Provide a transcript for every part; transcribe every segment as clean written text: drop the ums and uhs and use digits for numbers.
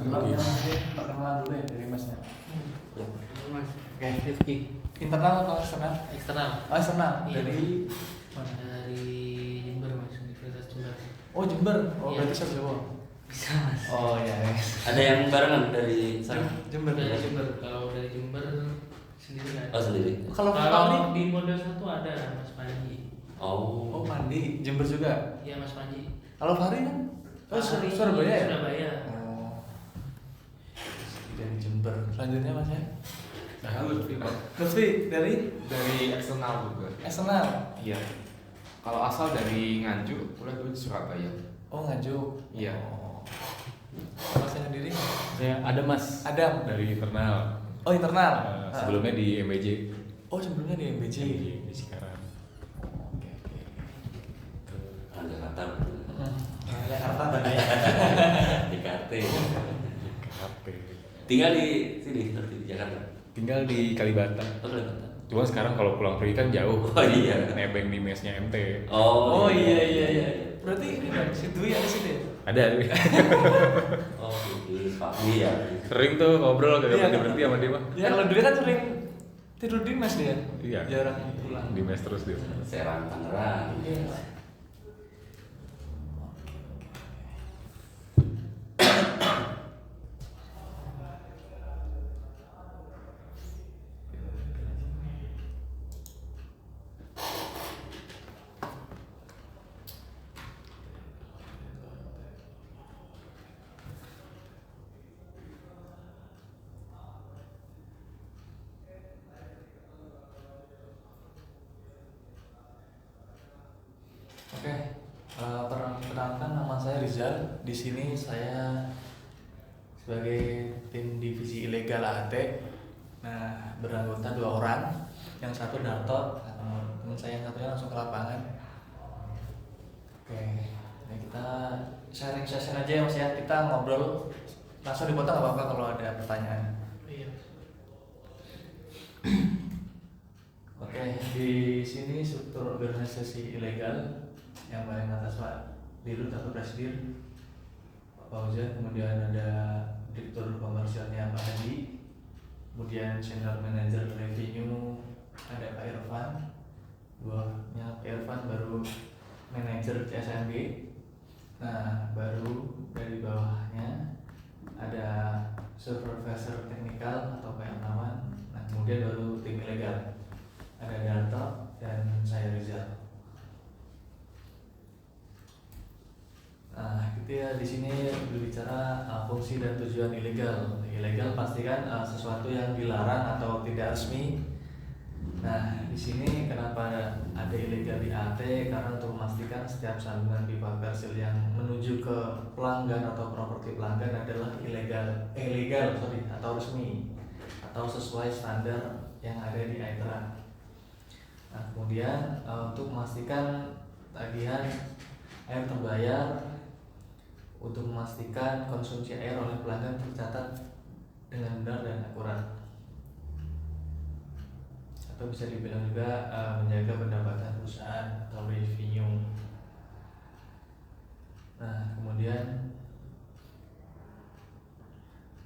sebelumnya mungkin perkenalan dulu ya dari masnya. Mas. Oke. Rifki. Internal atau eksternal? Eksternal. Oh eksternal. Iya. Dari mana? Dari Jember Mas, Universitas Jember. Oh Jember. Oh Iya. berarti Jawa. Bisa Mas. Oh iya. Ada yang barengan dari sana? Jember. Dari Jember. Kalau dari Jember sendiri kan. Oh sendiri. Kalau Kalau Fahri? di model 1 ada Mas Panji. Oh. Oh Pandi. Jember juga. Iya Mas Panji. Kalau Fahri kan? Oh Fahri Surabaya ya? Surabaya. Oh. Dari Jember. Selanjutnya mas ya. Nah, Lutfi Pak. Lutfi dari Eksternal juga. eksternal. Iya. Kalau asal dari Nganjuk, kuliah dulu di Surabaya. Oh Nganjuk. Iya. Oh. Masnya sendiri? Saya ada Mas Adam. dari internal. Oh internal. Sebelumnya di MBJ Oh sebelumnya di MBJ. di Cikarang. Oke oke. Orang Jakarta. Jakarta tadi ya. Di KT. KP. Tinggal di sini, berarti di Jakarta. Tinggal di Kalibata. Oh, Jakarta. Cuma sekarang kalau pulang pergi kan jauh. Oh, iya. Nebeng di mesnya MT. Oh iya. Berarti ini kan si Dwi ada sini. Ada. Oh, di Pak Dwi ya. Sering tuh ngobrol Iya, gak berhenti sama dia mah. Ya kalau Dwi kan sering tidur di mes dia. Iya. Jarang pulang. Di mes terus dia. Serang Tangerang. Iya. Oke, perkenalkan nama saya Rizal. Di sini saya sebagai tim divisi ilegal AT. Nah, beranggota 2 orang. Yang satu Darto, teman saya yang satunya langsung ke lapangan. Oke, nah kita sharing session aja ya Mas ya. Kita ngobrol langsung dipotong nggak apa-apa kalau ada pertanyaan. Iya. Oke, di sini struktur organisasi ilegal yang paling atas Pak Dirut atau Presidir Pak Fauzan, kemudian ada Direktur Komersialnya Pak Haji, kemudian Senior Manager Revenue ada Pak Irfan, buahnya Pak Irfan baru Manager CSMB. Nah, baru dari bawahnya ada Supervisor Teknikal atau Pak Ernawan. Nah, kemudian baru tim ilegal ada Darto dan saya Rizal. Nah, gitu ya, di sini berbicara fungsi dan tujuan ilegal. Ilegal pastikan sesuatu yang dilarang atau tidak resmi. Nah, di sini kenapa ada ilegal di AT? Karena untuk memastikan setiap sambungan pipa persil yang menuju ke pelanggan atau properti pelanggan adalah ilegal atau resmi atau sesuai standar yang ada di AITRA. Nah, kemudian untuk memastikan tagihan air terbayar, untuk memastikan konsumsi air oleh pelanggan tercatat dengan benar dan akurat, atau bisa dibilang juga menjaga pendapatan perusahaan atau revenue. Nah, kemudian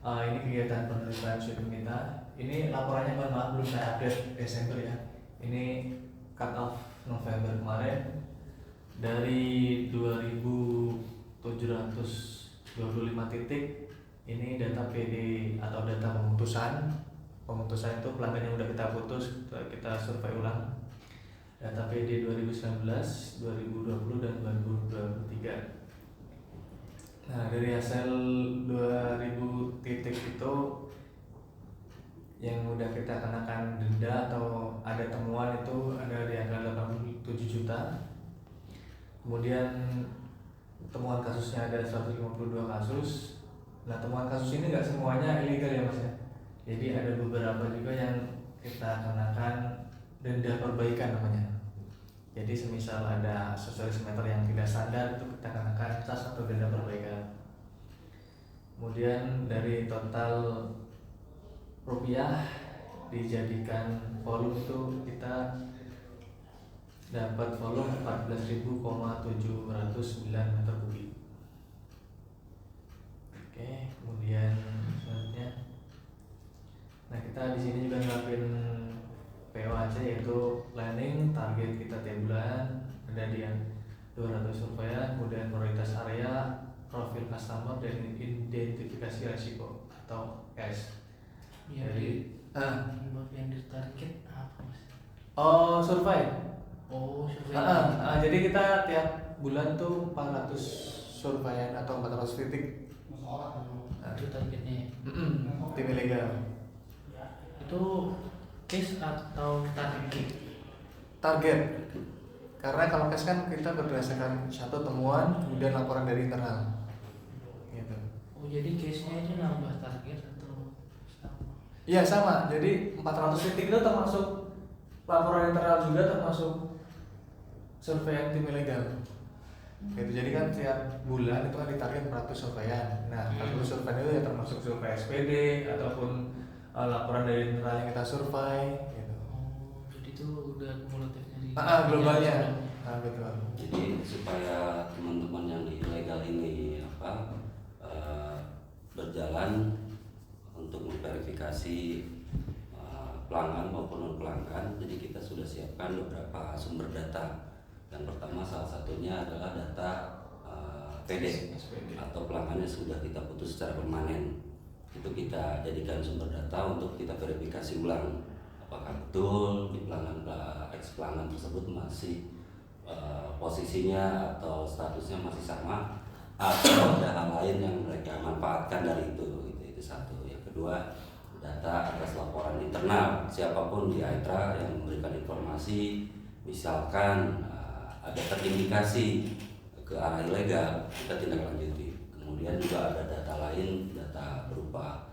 ini kegiatan penelitian sweeping kita. Ini laporannya mohon maaf belum saya update Desember ya. Ini cut off November kemarin dari 2.725 titik. Ini data PD atau data pemutusan. Pemutusan itu pelanggan yang udah kita putus, kita survei ulang. Data PD 2019, 2020 dan 2023. Nah, dari hasil 2.000 titik itu yang udah kita kenakan denda atau ada temuan itu ada di angka 87 juta. Kemudian temuan kasusnya ada 152 kasus. Nah, temuan kasus ini nggak semuanya ilegal ya Mas ya. Jadi ada beberapa juga yang kita kenakan denda perbaikan namanya. Jadi semisal ada aksesoris meter yang tidak standar itu kita kenakan cas atau denda perbaikan. Kemudian dari total rupiah dijadikan volume itu kita dapat volume 14.709 meter kubik. Oke, kemudian di sini juga ngelakuin POAC, yaitu planning target kita tiap bulan, ada di yang 200 surveian, kemudian prioritas area, profil customer, dan identifikasi resiko atau S. Jadi yang di target apa mas? oh, survei. Oh survei. Jadi kita tiap bulan tuh 400 surveian atau 400 titik. Itu targetnya. Tim ilegal. Itu case atau target? Target. Karena kalau case kan kita berdasarkan satu temuan kemudian laporan dari internal. Gitu. Oh jadi case-nya itu nambah target atau sama? Iya sama. Jadi 400 titik itu termasuk laporan internal juga, termasuk survei tim ilegal. Gitu. Jadi kan tiap bulan itu kan ditarget 400 surveian. Nah, 400 survei itu ya termasuk survei SPD ataupun laporan dari internal yang kita survei. Gitu. Oh jadi itu udah kumulatifnya di Globalnya. Betul. Jadi supaya teman-teman yang di ilegal ini berjalan untuk memverifikasi pelanggan maupun non pelanggan, jadi kita sudah siapkan beberapa sumber data. Yang pertama salah satunya adalah data PD atau pelanggan yang sudah kita putus secara permanen. Itu kita jadikan sumber data untuk kita verifikasi ulang apakah betul di ex pelanggan tersebut masih posisinya atau statusnya masih sama atau ada hal lain yang mereka manfaatkan dari itu satu. Yang kedua, data atas laporan internal siapapun di AITRA yang memberikan informasi, misalkan ada terindikasi ke arah ilegal, kita tindak lanjuti. Kemudian juga ada data lain, data berupa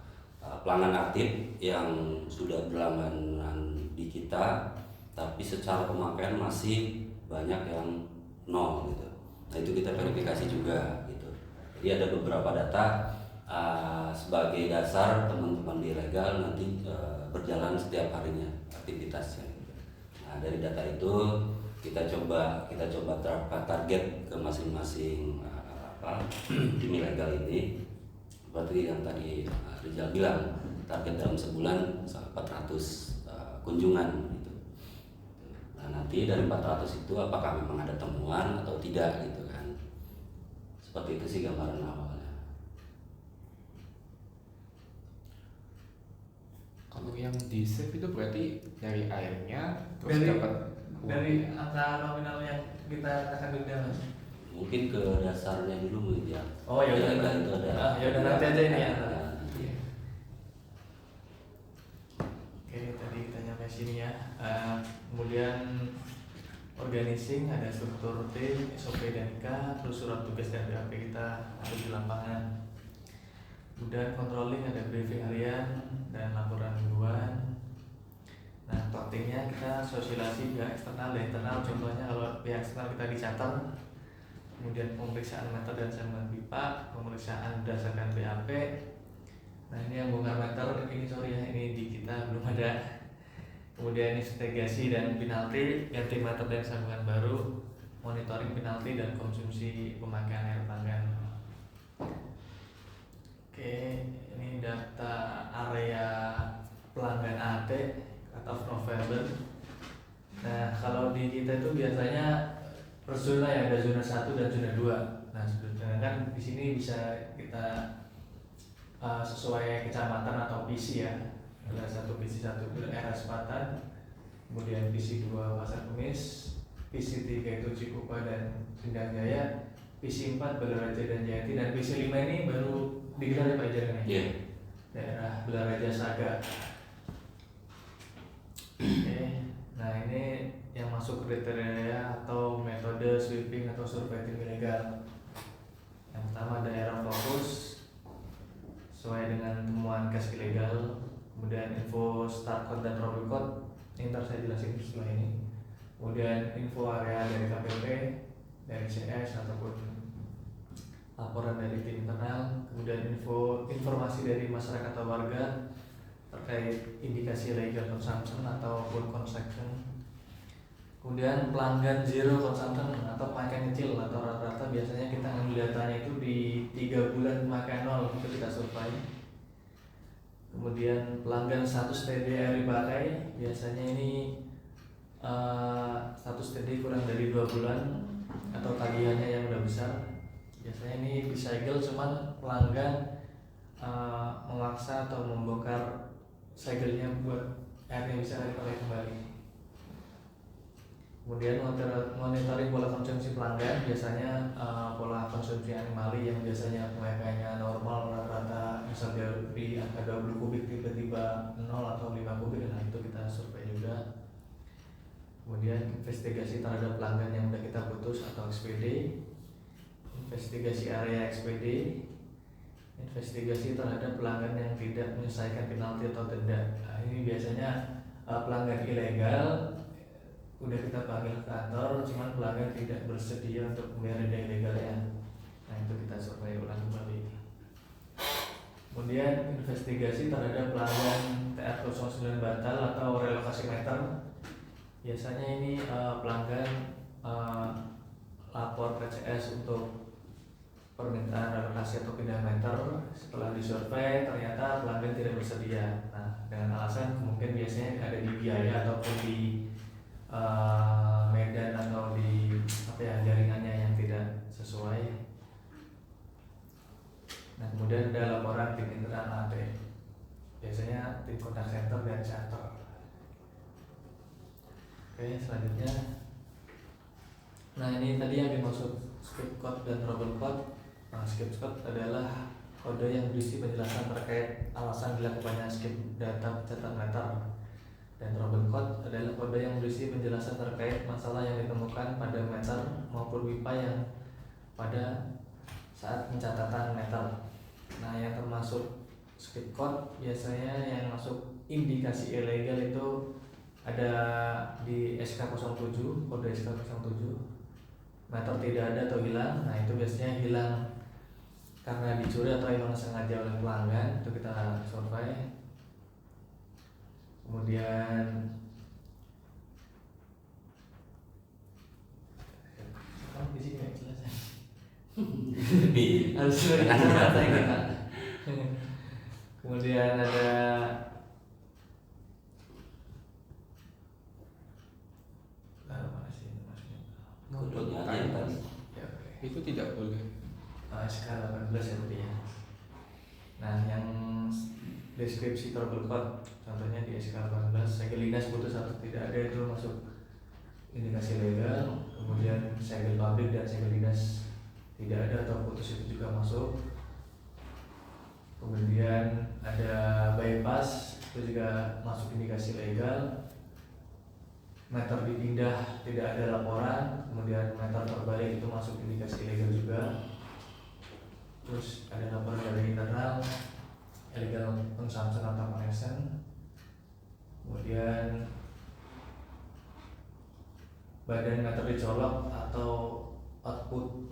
pelanggan aktif yang sudah berlangganan di kita, tapi secara pemakaian masih banyak yang nol gitu. Nah itu kita verifikasi juga gitu. Jadi ada beberapa data sebagai dasar teman-teman di ilegal nanti berjalan setiap harinya aktivitasnya. Nah dari data itu kita coba terapkan target ke masing-masing tim ilegal ini. Seperti yang tadi Rizal bilang, target dalam sebulan 400 kunjungan gitu. Nah nanti dari 400 itu apakah memang ada temuan atau tidak gitu kan. Seperti itu sih gambaran awalnya. Kalau yang di save itu berarti dari airnya terus Dari- dapat Dari angka nominal yang kita katakan denda, Mas. Mungkin ke dasarnya dulu mungkin ya. Oh, ya udah. Ilegal itu ada. Ya udah nanti aja ini ya. Nanti. Oke, tadi kita nyampe sini ya. Kemudian organizing, ada struktur tim, SOP dan IK, terus surat tugas dan BAP kita ada di lapangan. Kemudian controlling, ada briefing harian dan laporan mingguan. Nah, pentingnya kita sosialisasi pihak eksternal dan internal. Contohnya kalau pihak eksternal kita dicatat, kemudian pemeriksaan meter dan sambungan pipa, pemeriksaan berdasarkan BAP. Nah ini yang bongkar meter, ini sorry ya, ini di kita belum ada. Kemudian investigasi dan penalti, ganti meter dan sambungan baru, monitoring penalti dan konsumsi pemakaian air pelanggan. Oke, ini data area pelanggan AT cut off November. Nah kalau di kita itu biasanya per zona ya, ada zona 1 dan zona 2. Nah sedangkan di sini bisa kita sesuai kecamatan atau PC ya. Ada satu PC 1 daerah Selatan, kemudian PC 2 Pasar Kemis, PC 3 itu Cikupa dan Sindang Jaya, PC 4 Balaraja dan Jayati, dan PC 5 ini baru digelar ya Pak Jalan ya? Iya. Daerah Balaraja Saga. Oke, nah ini yang masuk kriteria atau metode sweeping atau survei tim ilegal. Yang pertama daerah fokus sesuai dengan temuan case ilegal, kemudian info start code dan robot code, ini ntar saya jelasin setelah ini. Kemudian info area dari KPP, dari CS ataupun laporan dari tim internal, kemudian informasi dari masyarakat atau warga terkait indikasi illegal consumption ataupun consumption. Kemudian pelanggan zero consumption atau pemakaian kecil atau rata-rata biasanya kita ngambil datanya itu di 3 bulan pemakaian nol, itu kita survei. Kemudian pelanggan 100 TD air dipakai, biasanya ini 100 TD kurang dari 2 bulan atau tagihannya yang udah besar. Biasanya ini disegel, cuman pelanggan memaksa atau membongkar segelnya buat airnya bisa dipakai kembali. Kemudian monitoring pola konsumsi pelanggan, biasanya pola konsumsi animali yang biasanya pemakaiannya normal rata-rata misalnya di angka 20 kubik tiba-tiba 0 atau 5 kubik, nah itu kita survei juga. Kemudian investigasi terhadap pelanggan yang sudah kita putus atau SPD, investigasi area SPD, investigasi terhadap pelanggan yang tidak menyelesaikan penalti atau denda. Nah, ini biasanya pelanggan ilegal udah kita panggil ke kantor, cuman pelanggan tidak bersedia untuk membayar denda ilegalnya. Nah itu kita survei ulang kembali. Kemudian investigasi terhadap pelanggan TR09 batal atau relokasi meter. Biasanya ini pelanggan lapor ke CS untuk permintaan relokasi atau pindah meter. Setelah disurvei ternyata pelanggan tidak bersedia. Nah dengan alasan mungkin biasanya ada di biaya ataupun di medan atau di jaringannya yang tidak sesuai. Nah kemudian ada laporan tim internal AT, biasanya tim kontak center dan charter. Oke, selanjutnya, nah ini tadi yang dimaksud script code dan trouble code. Nah script code adalah kode yang berisi penjelasan terkait alasan dilakukannya skip data pencatat meter. Dan trouble code adalah kode yang berisi penjelasan terkait masalah yang ditemukan pada meter maupun WIPA yang pada saat pencatatan meter. Nah yang termasuk script code biasanya yang masuk indikasi ilegal itu ada di SK07, kode SK07. Meter tidak ada atau hilang, nah itu biasanya hilang karena dicuri atau memang sengaja oleh pelanggan, itu kita survei. Kemudian di sini nggak jelas ya. Harus kata kita. Kemudian ada mana sih maksudnya? Kodenya aja yang tadi. Ya, oke. Itu tidak boleh. SK 18 ya tadi ya. Nah yang deskripsi trouble code, contohnya di SK 18 segel dinas putus atau tidak ada itu masuk indikasi legal. Kemudian segel pabrik dan segel dinas tidak ada atau putus itu juga masuk. Kemudian ada bypass itu juga masuk indikasi legal. Meter dipindah tidak ada laporan. Kemudian meter terbalik itu masuk indikasi legal juga. Terus ada laporan dari internal illegal consumption atau connection. Kemudian badan meter dicolok atau input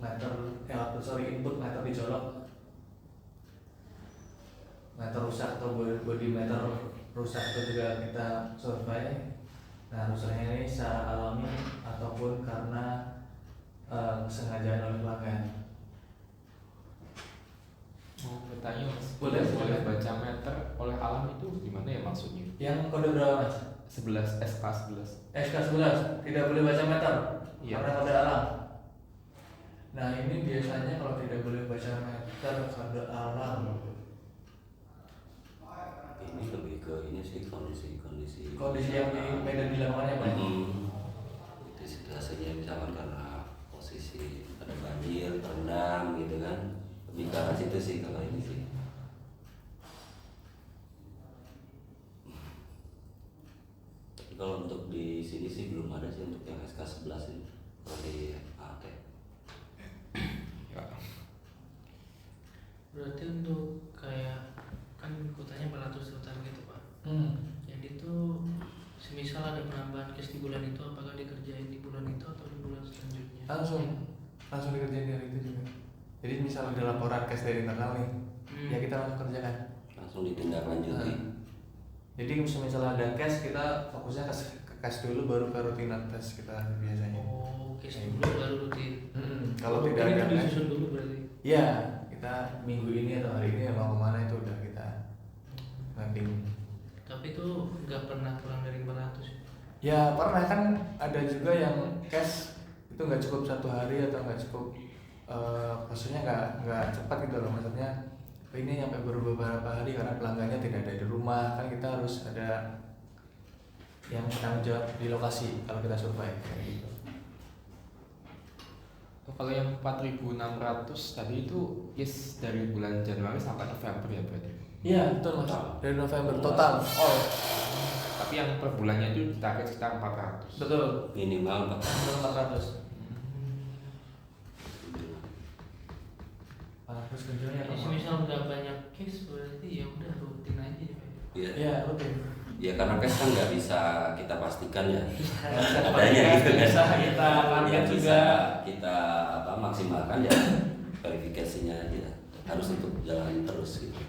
meter dicolok, meter rusak atau body meter rusak itu juga kita survei. Nah rusaknya ini secara alami ataupun karena kesengajaan oleh pelanggan. Mau bertanya mas, Boleh. baca meter oleh alam itu gimana ya maksudnya? Yang kode berapa mas? 11 SK 11. SK 11 tidak boleh baca meter Iya. karena kode alam. Nah ini biasanya kalau tidak boleh baca meter kode alam, Ini lebih ke ini sih kondisi yang di medan di lapangannya Pak. Itu situasinya misalkan karena posisi ada banjir, terendam gitu kan. Lebih ke arah situ sih kalau ini sih. Tapi kalau untuk di sini sih belum ada sih untuk yang SK 11 ini. Kalau di AT. Ya. Berarti untuk kayak kan kotanya 400 total gitu Pak. Jadi itu semisal ada penambahan cash di bulan itu, apakah dikerjain di bulan itu atau di bulan selanjutnya? Langsung dikerjain dari itu juga. Jadi misal ada laporan cash dari internal nih, ya kita langsung kerjakan. Langsung ditindaklanjuti. Jadi misalnya ada cash, kita fokusnya ke cash dulu baru ke rutinitas kita biasanya. Oh, cash dulu baru rutin. Kalau Oh, tidak ini ada cash, disusun dulu berarti. ya kita minggu ini atau hari ini mau kemana itu udah kita mapping nggak pernah kurang dari 400. Ya pernah kan, ada juga yang cash itu nggak cukup 1 hari atau nggak cukup, maksudnya nggak cepat gitu loh, maksudnya ini sampai beberapa hari karena pelanggannya tidak ada di rumah, kan kita harus ada yang bertanggung jawab di lokasi kalau kita survei kayak gitu. Kalau yang 4.600 tadi itu yes dari bulan Januari sampai November ya berarti? Iya betul mas, dari November total. Oh Tapi yang per bulannya itu target sekitar 400. betul, Minimal 400. Terus kerjanya Jadi misal udah banyak case berarti ya udah rutin aja ya. Iya. Iya oke. Ya karena cash kan nggak bisa kita pastikan ya. Adanya Adanya gitu kan. bisa kita target Yang juga. bisa kita maksimalkan ya verifikasinya aja. Harus untuk jalan terus gitu.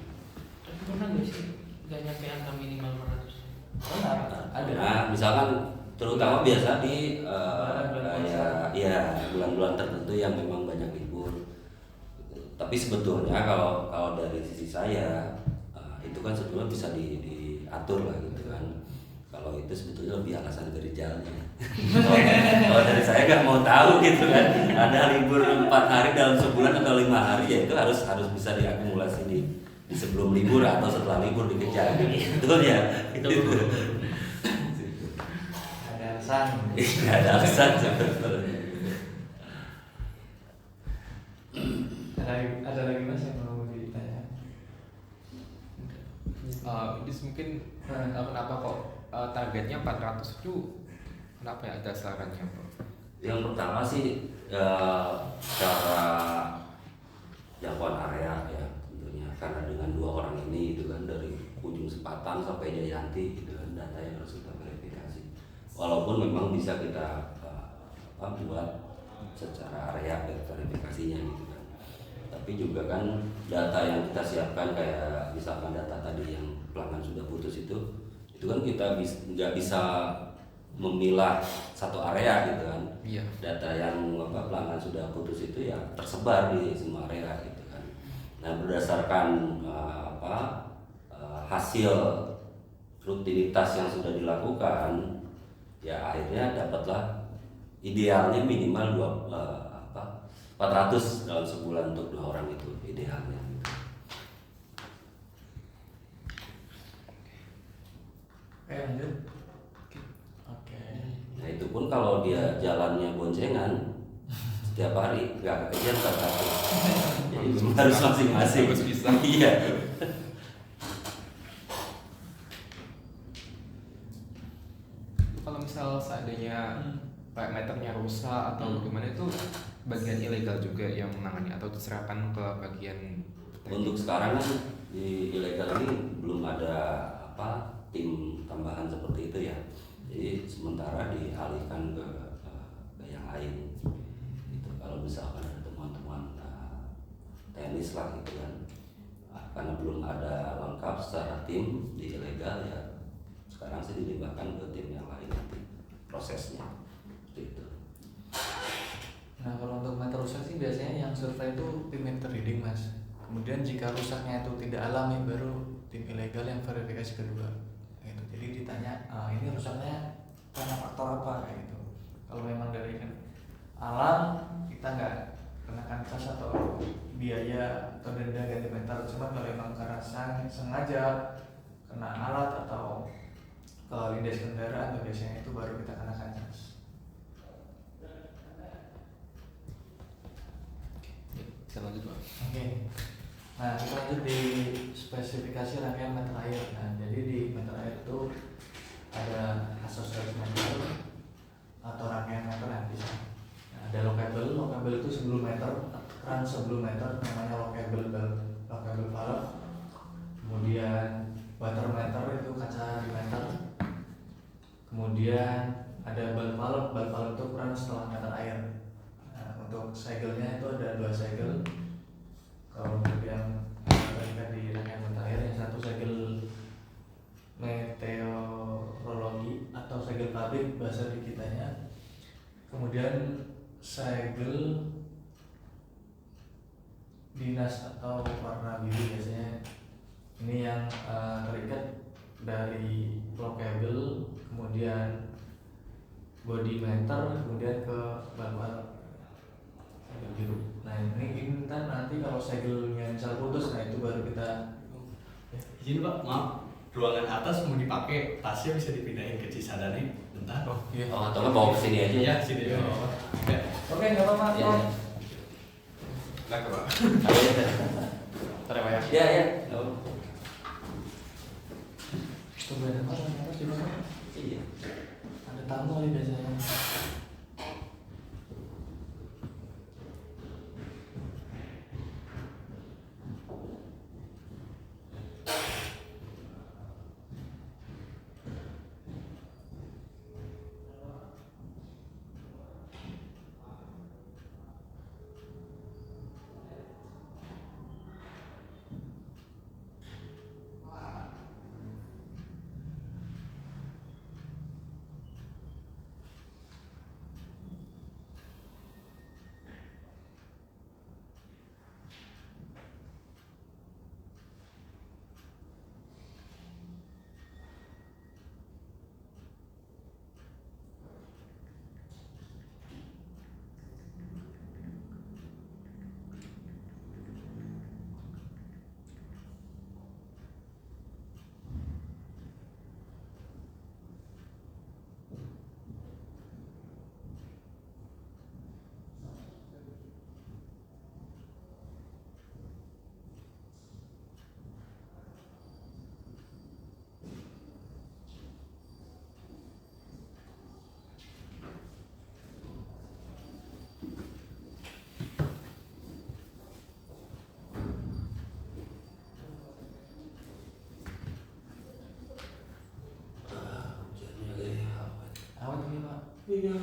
Tapi pernah nggak sih nggak nyampe angka minimal 400? Benar, ada. Nah, misalkan terutama biasa di Bulan-bulan ya bulan-bulan tertentu yang memang banyak libur. Tapi sebetulnya kalau dari sisi saya itu kan sebetulnya bisa diatur lah gitu kan. Kalau itu sebetulnya lebih alasan gerejalnya. Kalau dari saya nggak mau tahu gitu kan. Ada libur 4 hari dalam sebulan atau 5 hari ya itu harus bisa diakumulasi di sebelum libur atau setelah libur dikejar. Betul ya? Betul. Ada alasan. Nggak ada alasan sebetulnya. Ada lagi mas yang mau ditanya? This mungkin kenapa kok targetnya 400 itu kenapa ya, ada sarannya Pak? Yang pertama sih secara jangkauan area ya tentunya, karena dengan 2 orang ini gitu kan, dari ujung Sepatan sampai Jayanti gitu kan, data yang harus kita verifikasi. Walaupun memang bisa kita buat secara area verifikasinya gitu kan. Tapi juga kan data yang kita siapkan kayak misalkan data tadi yang pelanggan sudah putus itu kan kita nggak bisa memilah satu area gitu kan. Iya. Data yang pelanggan sudah putus itu ya tersebar di semua area gitu kan. Nah berdasarkan hasil rutinitas yang sudah dilakukan ya akhirnya dapatlah idealnya minimal 400 dalam sebulan untuk 2 orang itu idealnya gitu. Oke lanjut. Oke. Nah itu pun kalau dia jalannya boncengan setiap hari nggak kekejar 400. Jadi harus masing-masing. Harus bisa. Iya. Kalau misal seandainya meternya rusak atau gimana itu bagian ilegal juga yang menangani atau diserahkan ke bagian Untuk sekarang kan di ilegal ini belum ada tim tambahan seperti itu ya. Jadi sementara dialihkan ke yang lain. Gitu. Kalau misalkan ada temuan-temuan teknis lah gitu kan. Karena belum ada lengkap secara tim di ilegal ya. Sekarang sih dilibatkan ke tim yang lain nanti prosesnya. Seperti itu. Nah kalau untuk meter rusak sih biasanya yang survei itu tim meter reading mas. Kemudian jika rusaknya itu tidak alami baru tim ilegal yang verifikasi kedua. Gitu. Jadi ditanya ini rusaknya karena faktor apa kayak gitu. Kalau memang dari alam kita nggak kenakan cas atau biaya atau denda ganti meter. Cuma kalau memang karena sengaja kena alat atau lindas kendaraan biasanya itu baru kita kenakan cas. Bisa lanjut Pak. Oke. Nah, kita lanjut di spesifikasi rangkaian meter air. Nah, jadi di meter air itu ada asosiasi meter atau rangkaian meter yang bisa. Nah, ada lockable itu sebelum meter, keran sebelum meter namanya lockable valve. Kemudian water meter itu kaca di meter. Kemudian ada valve itu keran setelah meter air. Nah, untuk segel-nya itu ada 2 segel. Kalau untuk yang kita di rangkaian meter air, yang satu segel meteorologi atau segel pabrik bahasa di kitanya. Kemudian segel dinas atau warna biru biasanya ini yang terikat dari lockable kemudian body meter, kemudian ke bal segel biru. Nah ini kan nanti kalau segelnya misal putus, nah itu baru kita Izin Pak, maaf, ruangan atas mau dipakai, tasnya bisa dipindahin ke Cisadane bentar. oh iya. Oh, atau nggak bawa ke sini aja. Iya, sini ya. Ya. Oke, nggak apa-apa. Iya. Nah, Pak. Iya. Ntar ya, Pak ya. Iya, iya. Oh. Tunggu ada apa? Harus di mana? Iya. Ada tamu kali biasanya. Awet ini Pak. Iya.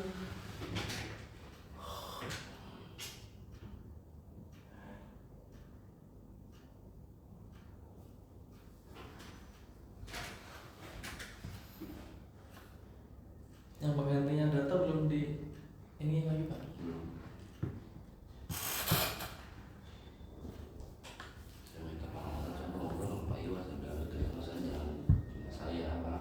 Yang penggantinya data belum di ini lagi Pak. Saya minta maaf, saya ngobrol sama Pak Iwan, saya bilang itu yang saja saya Pak.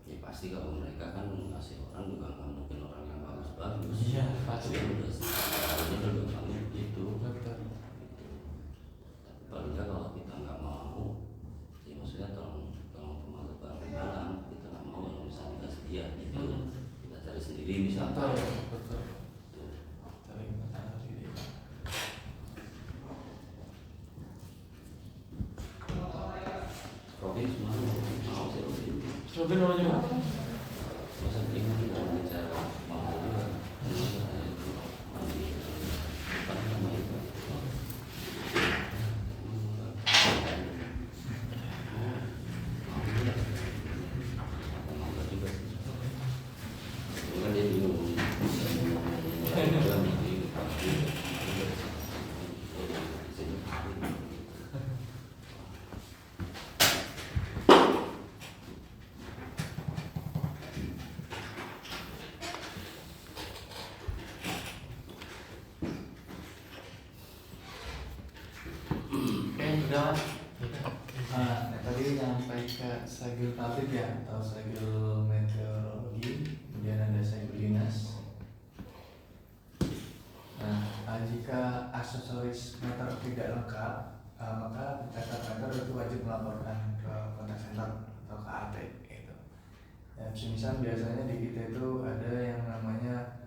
Ya pasti kalau mereka kan ngasih orang juga nggak mungkin orang yang bagus-bagus. Iya, pasti. Ya udah sih, harusnya juga kami begitu. Betul. Tapi paling nggak kalau kita nggak mau, ya maksudnya tolong pemakai barang kita nggak mau kalau misalnya nggak sedia gitu, kita cari sendiri misalnya. Betul. Saling mengenal diri. Robin semua mau sih Robin. Robin mau juga. Masa beli nggak bicara mau juga. Apa namanya? Oke, udah. Nah, tadi sampai ke segel pabrik ya, atau segel meteorologi, kemudian ada segel dinas. Nah, jika aksesoris meter tidak lengkap, maka meter itu wajib melaporkan ke kontak center atau ke AT gitu. Ya, misal biasanya di kita itu ada yang namanya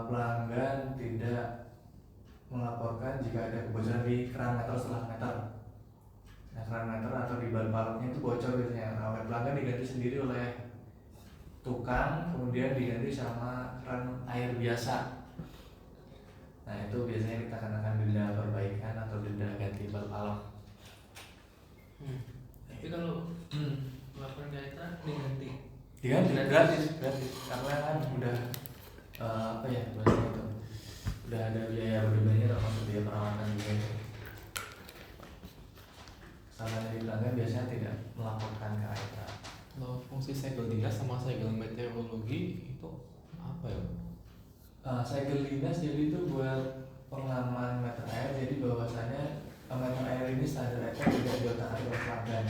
pelanggan tidak melaporkan jika ada kebocoran di keran meter setelah meter. Nah, keran meter atau di bal baloknya itu bocor biasanya. Nah, oleh pelanggan diganti sendiri oleh tukang, kemudian diganti sama keran air biasa. Nah, itu biasanya kita kenakan denda perbaikan atau denda ganti bal balok. Tapi kalau laporan kaitan diganti. Diganti gratis, karena kan udah apa ya bahasanya itu, udah ada biaya berbeda termasuk biaya perawatan juga itu. Kesalahan dari pelanggan biasanya tidak melaporkan ke AITA. Kalau fungsi segel dinas sama segel meteorologi itu apa ya? Segel dinas jadi itu buat pengaman meter air, jadi bahwasanya meter air ini standar air tidak diotak-atik oleh pelanggan.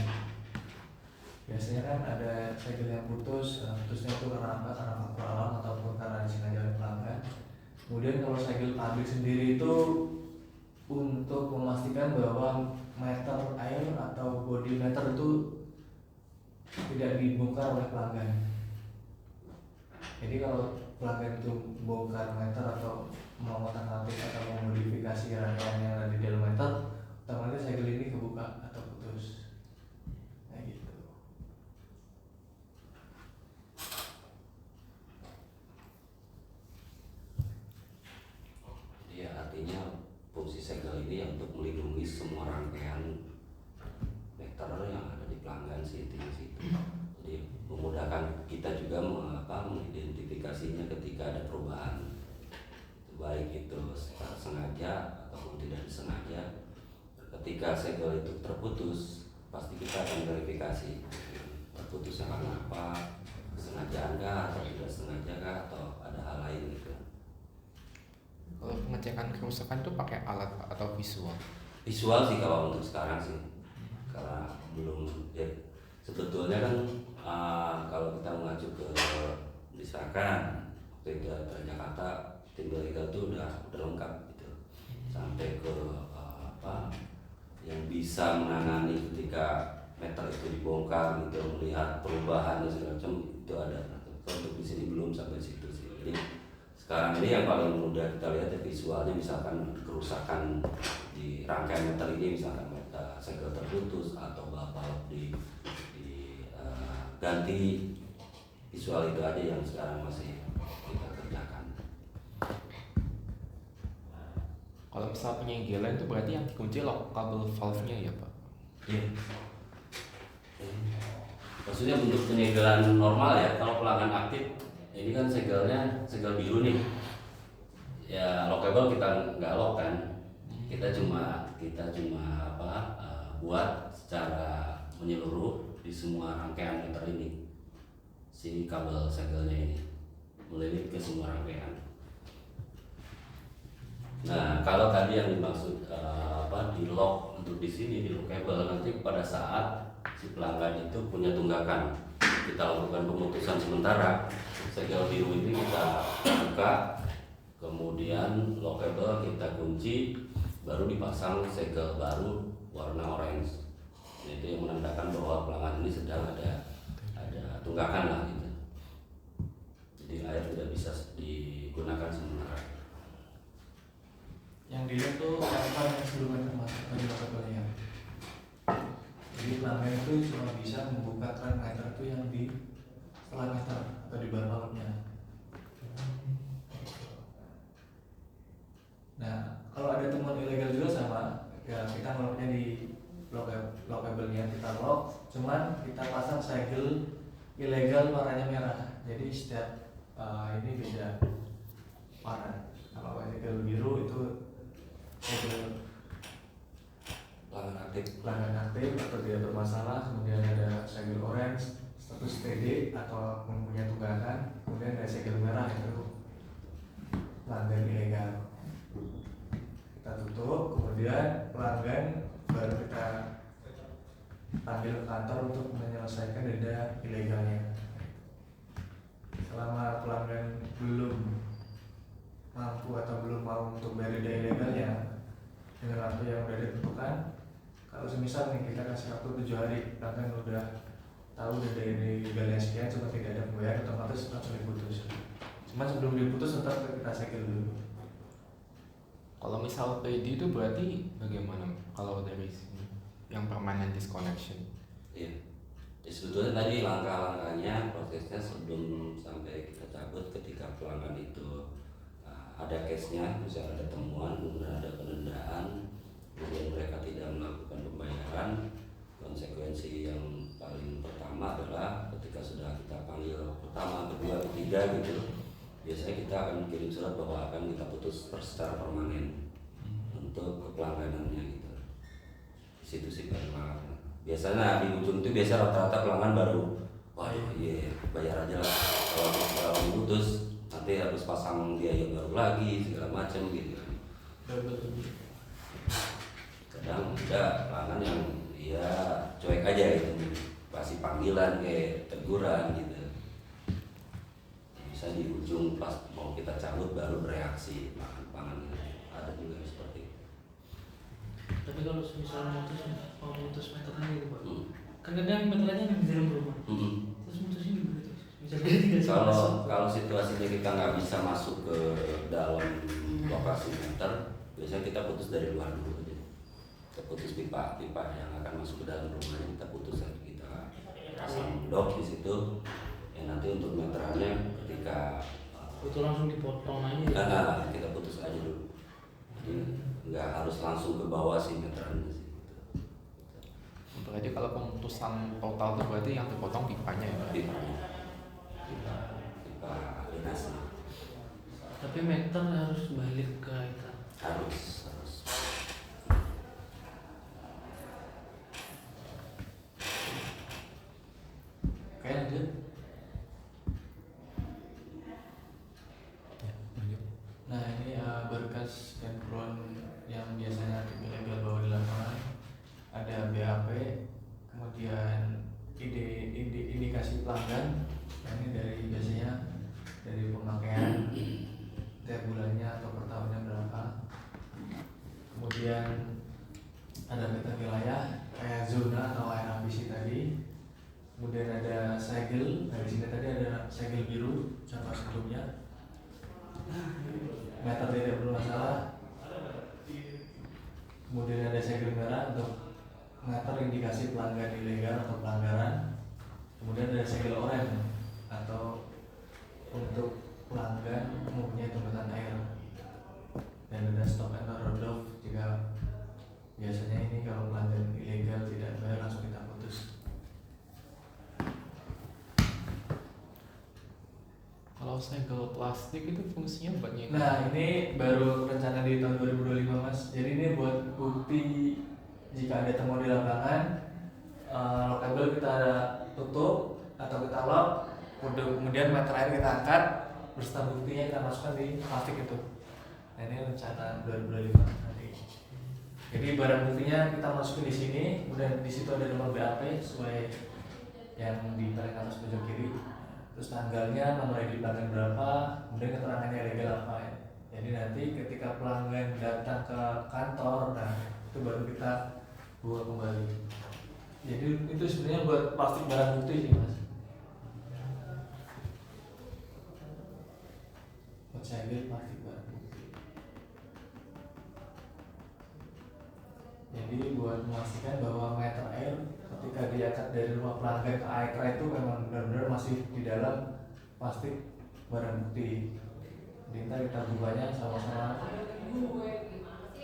Biasanya kan ada segel yang putus, putusnya itu karena apa? Karena faktor alam ataupun karena disengaja oleh pelanggan. Kemudian kalau segel pabrik sendiri itu untuk memastikan bahwa meter air atau body meter itu tidak dibongkar oleh pelanggan. Jadi kalau pelanggan itu bongkar meter atau mengotak-atik atau memodifikasi rangkaian yang ada di dalam meter, otomatis segel ini kebuka atau putus. Nah gitu. Ya, artinya fungsi segel ini untuk melindungi semua rangkaian meter yang ada di pelanggan sih, intinya situ. Jadi memudahkan kita juga mengidentifikasinya ketika ada perubahan, baik itu secara sengaja ataupun tidak disengaja. Ketika segel itu terputus, pasti kita akan verifikasi terputusnya karena apa, kesengajaan kah atau tidak sengaja kah, atau ada hal lain gitu. Kalau pengecekan kerusakan tuh pakai alat atau visual? Visual sih kalau untuk sekarang sih, karena belum ya, sebetulnya kan kalau kita mengacu ke misalkan waktu itu dari Jakarta, tim legal itu udah lengkap gitu, sampai ke yang bisa menangani ketika meter itu dibongkar gitu, melihat perubahan dan segala macam itu ada. Untuk di sini belum sampai situ sih. Jadi sekarang ini yang paling mudah kita lihat ya visualnya, misalkan kerusakan di rangkaian meter ini, misalkan segel terputus atau balap ganti, visual itu aja yang sekarang masih kita kerjakan. Kalau misal penyegelan itu berarti yang dikunci kabel valve-nya ya Pak? Iya. Maksudnya untuk penyegelan normal ya, kalau pelanggan aktif ini kan segelnya segel biru nih. Ya lockable kita nggak lock kan. Kita cuma buat secara menyeluruh di semua rangkaian meter ini. Si kabel segelnya ini melilit ke semua rangkaian. Nah, kalau tadi yang dimaksud di lock untuk di sini, di lockable, nanti pada saat si pelanggan itu punya tunggakan, kita lakukan pemutusan sementara, segel biru ini kita buka, kemudian lockable kita kunci, baru dipasang segel baru warna orange. Nah, itu yang menandakan bahwa pelanggan ini sedang ada tunggakan lah gitu. Jadi air tidak bisa digunakan sementara. Yang dilihat tuh apa yang sebelumnya termasuk tadi lockable-nya. Jadi pelanggan itu cuma bisa membuka keran meter itu yang di setelah meter atau di bawah lautnya. Nah, kalau ada temuan ilegal juga sama, ya kita ngeloknya di lockable-nya kita lock, cuman kita pasang segel ilegal warnanya merah. Jadi setiap ini beda warna. Kalau segel biru itu segel pelanggan aktif atau tidak bermasalah, kemudian ada segel orange status TD atau mempunyai tunggakan, kemudian ada segel merah itu pelanggan ilegal. Kita tutup, kemudian pelanggan baru kita panggil ke kantor untuk menyelesaikan denda ilegalnya. Selama pelanggan belum mampu atau belum mau untuk bayar denda ilegalnya dengan waktu yang sudah ditentukan, kalau semisal nih kita kasih waktu 7 hari, pelanggan udah tahu denda ilegalnya sekian, cuma tidak ada pembayaran, otomatis langsung diputus. Cuma sebelum diputus tetap kita segel dulu. Kalau misal PD itu berarti bagaimana kalau dari sini yang permanent disconnection? Iya. Ya, sebetulnya tadi langkah-langkahnya, prosesnya sebelum sampai kita cabut, ketika pelanggan itu ada case-nya, misalnya ada temuan, kemudian ada penundaan, kemudian mereka tidak melakukan pembayaran, konsekuensi yang paling pertama adalah ketika sudah kita panggil pertama, kedua, ketiga gitu, biasanya kita akan kirim surat bahwa akan kita putus secara permanen untuk kepelangganannya gitu. Di situ sih pelanggan. Biasanya di ujung itu biasa rata-rata pelanggan baru, wah iya bayar aja lah. Kalau diputus nanti harus pasang biaya baru lagi segala macam gitu. Kadang ada pelanggan yang ya cuek aja gitu, pasti kasih panggilan kayak teguran gitu. Bisa di ujung pas mau kita cabut baru bereaksi pangan gitu. Ada juga seperti itu. Tapi kalau misalnya mau mutus meteran gitu Pak, kan kadang meterannya di dalam rumah, terus mutusnya gimana tuh? Misalnya tidak Kalau situasinya kita nggak bisa masuk ke dalam lokasi meter, biasanya kita putus dari luar dulu aja. Kita putus pipa yang akan masuk ke dalam rumahnya, kita putus lagi, kita pasang dok di situ. Ya nanti untuk meterannya ketika itu langsung dipotong aja. Enggak, kita putus aja dulu. Jadi nggak harus langsung ke bawah sih meterannya sih. Untuk aja kalau pemutusan total itu berarti yang dipotong pipanya ya Pak? Pipa linasi. Tapi meter harus balik ke itu. Harus. Oke, lanjut. Nah ini berkas dan keperluan yang biasanya ilegal bawa di lapangan, ada BAP, kemudian indikasi pelanggan. Nah, ini dari biasanya dari pemakaian tiap bulannya atau per tahunnya berapa. Kemudian ada peta wilayah kayak zona atau ambisi tadi. Kemudian ada segel, nah di sini tadi ada segel biru contoh sebelumnya. Meter tidak bermasalah. Kemudian ada segel merah untuk meter indikasi pelanggan ilegal atau pelanggaran. Kemudian ada segel oranye atau untuk pelanggan mempunyai tumpukan air. Dan ada stop and roll off jika biasanya ini kalau pelanggan ilegal tidak bayar langsung kita putus. Kalau segel plastik itu fungsinya buat nyikat. Nah ini baru rencana di tahun 2025 Mas. Jadi ini buat bukti jika ada temuan di lapangan, lockable kita ada tutup atau kita lock, kemudian meter air kita angkat, beserta buktinya kita masukkan di plastik itu. Nah ini rencana 2025 nanti. Jadi barang buktinya kita masukin di sini, kemudian di situ ada nomor BAP sesuai yang di paling atas pojok kiri. Terus tanggalnya, nomor ID pelanggan berapa, kemudian keterangannya legal apa ya. Jadi nanti ketika pelanggan datang ke kantor, nah itu baru kita buat kembali. Jadi itu sebenarnya buat plastik barang bukti sih Mas. Buat segel plastik barang bukti. Jadi buat memastikan bahwa meter air ketika diangkat dari rumah pelanggan ke Aetra itu memang benar-benar masih di dalam plastik barang bukti. Jadi kita bukanya sama-sama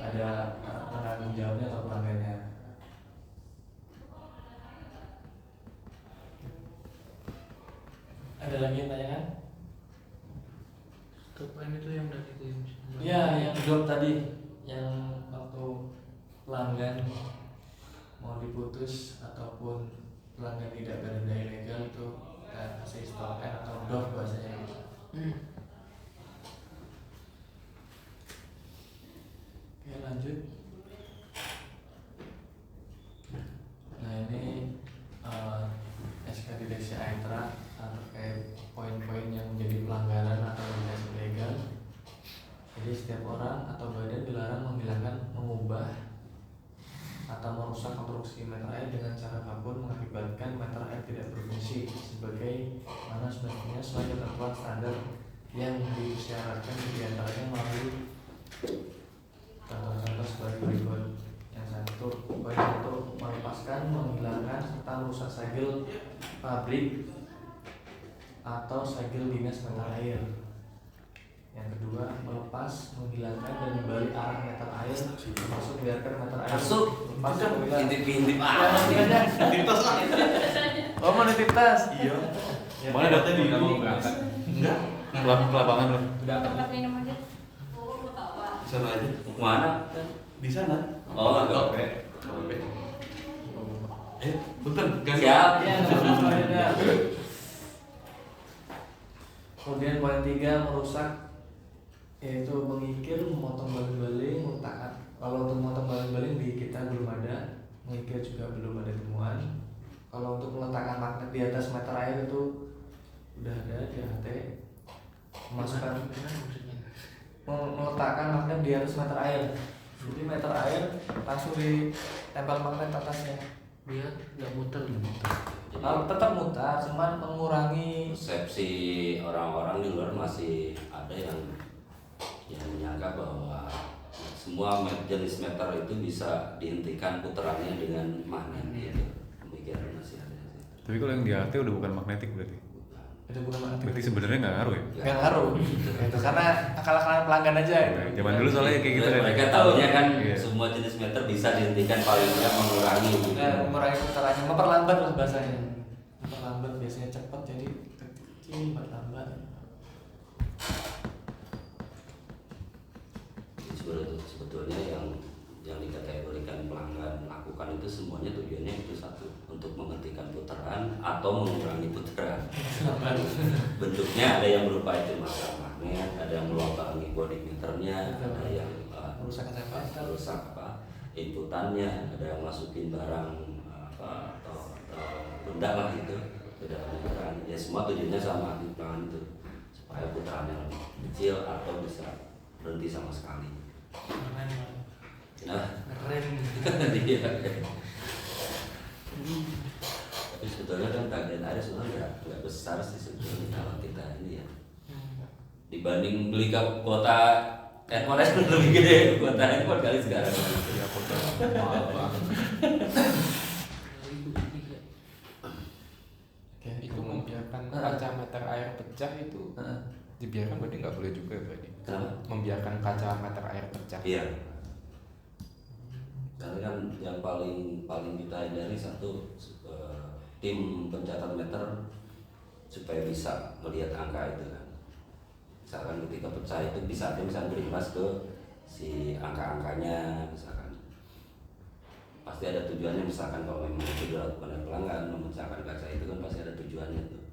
ada penanggung jawabnya atau pelanggannya. Ada lagi yang tanyakan? Stopan itu yang dari itu yang Iya, yang job tadi yang waktu pelanggan mau diputus ataupun pelanggan tidak berada ilegal itu kita kasih stop atau DOF bahasanya gitu. Oke lanjut. Nah ini SK Direksi Aetra terkait poin-poin yang menjadi pelanggaran atau indikasi ilegal. Jadi setiap orang atau badan dilarang menghilangkan, mengubah atau merusak konstruksi meter air dengan cara apapun mengakibatkan meter air tidak berfungsi sebagai mana semestinya sesuai ketentuan standar yang disyaratkan, diantaranya melalui contoh-contoh sebagai berikut. Yang satu, poin satu, melepaskan, menghilangkan serta merusak segel pabrik atau segel dinas meter air. Yang kedua, melepas, menghilangkan dan membalik arah meter air, termasuk biarkan meter air Masuk. lepas atau hilang. Intip-intip Aktivitas lah. Oh mau nitip tas? Iya. Mana datanya udah mau berangkat? Enggak. Ke lapangan loh. Tempat minum aja. Sana aja. Mana? Di sana. Oh, enggak. Oke. Punten, ganti. Siap. Iya, selanjutnya. Kemudian poin 3, merusak, yaitu mengikir, memotong baling-baling, meletakkan. Kalau untuk memotong baling-baling di kita belum ada, mengikir juga belum ada temuan. Kalau untuk meletakkan magnet di atas meter air itu udah ada di HT. Memasukkan meletakkan magnet di atas meter air. Jadi meter air langsung ditempel magnet atasnya. Biar nggak muter. Tetap mutar, cuman mengurangi. Persepsi orang-orang di luar masih ada yang menyangka bahwa semua jenis meter itu bisa dihentikan putarannya dengan magnet gitu. Pemikiran masih ada. Tapi kalau yang di HT udah bukan magnetik berarti. Itu bukan magnet. Berarti sebenarnya nggak ngaruh ya? Nggak ngaruh. Itu karena akal-akalan pelanggan aja. Zaman dulu soalnya kayak gitu kan. Mereka tahunya kan Iya. semua jenis meter bisa dihentikan paling tidak mengurangi gitu. Mengurangi putarannya, memperlambat lah bahasanya. Memperlambat biasanya cepat jadi kecil, memperlambat. Sebetulnya yang dikategorikan pelanggan lakukan itu semuanya tujuannya itu satu, untuk menghentikan putaran atau mengurangi putaran. Bentuknya ada yang berupa itu masang magnet, ada yang melubangi body meternya, ada yang Merusak inputannya, ada yang masukin barang atau benda lah itu ke dalam meteran. Ya semua tujuannya sama di pelanggan itu, supaya putarannya lebih kecil atau bisa berhenti sama sekali. Nah, Keren. iya. Tapi sebetulnya kan tagihan air sebenarnya nggak besar sih sebetulnya kalau kita ini ya. Dibanding beli ke kota handphone lebih gede, kota handphone kali sekarang. Ya kota mahal banget. Itu membiarkan kaca meter air pecah itu dibiarkan berarti nggak boleh juga berarti. Kenapa? Membiarkan kaca meter air pecah. Iya. Karena kan yang paling kita hindari satu, tim pencatat meter supaya bisa melihat angka itu kan. Misalkan ketika pecah itu bisa berimbas ke si angka-angkanya misalkan. Pasti ada tujuannya, misalkan kalau memang itu dilakukan oleh pelanggan memecahkan kaca itu kan pasti ada tujuannya tuh.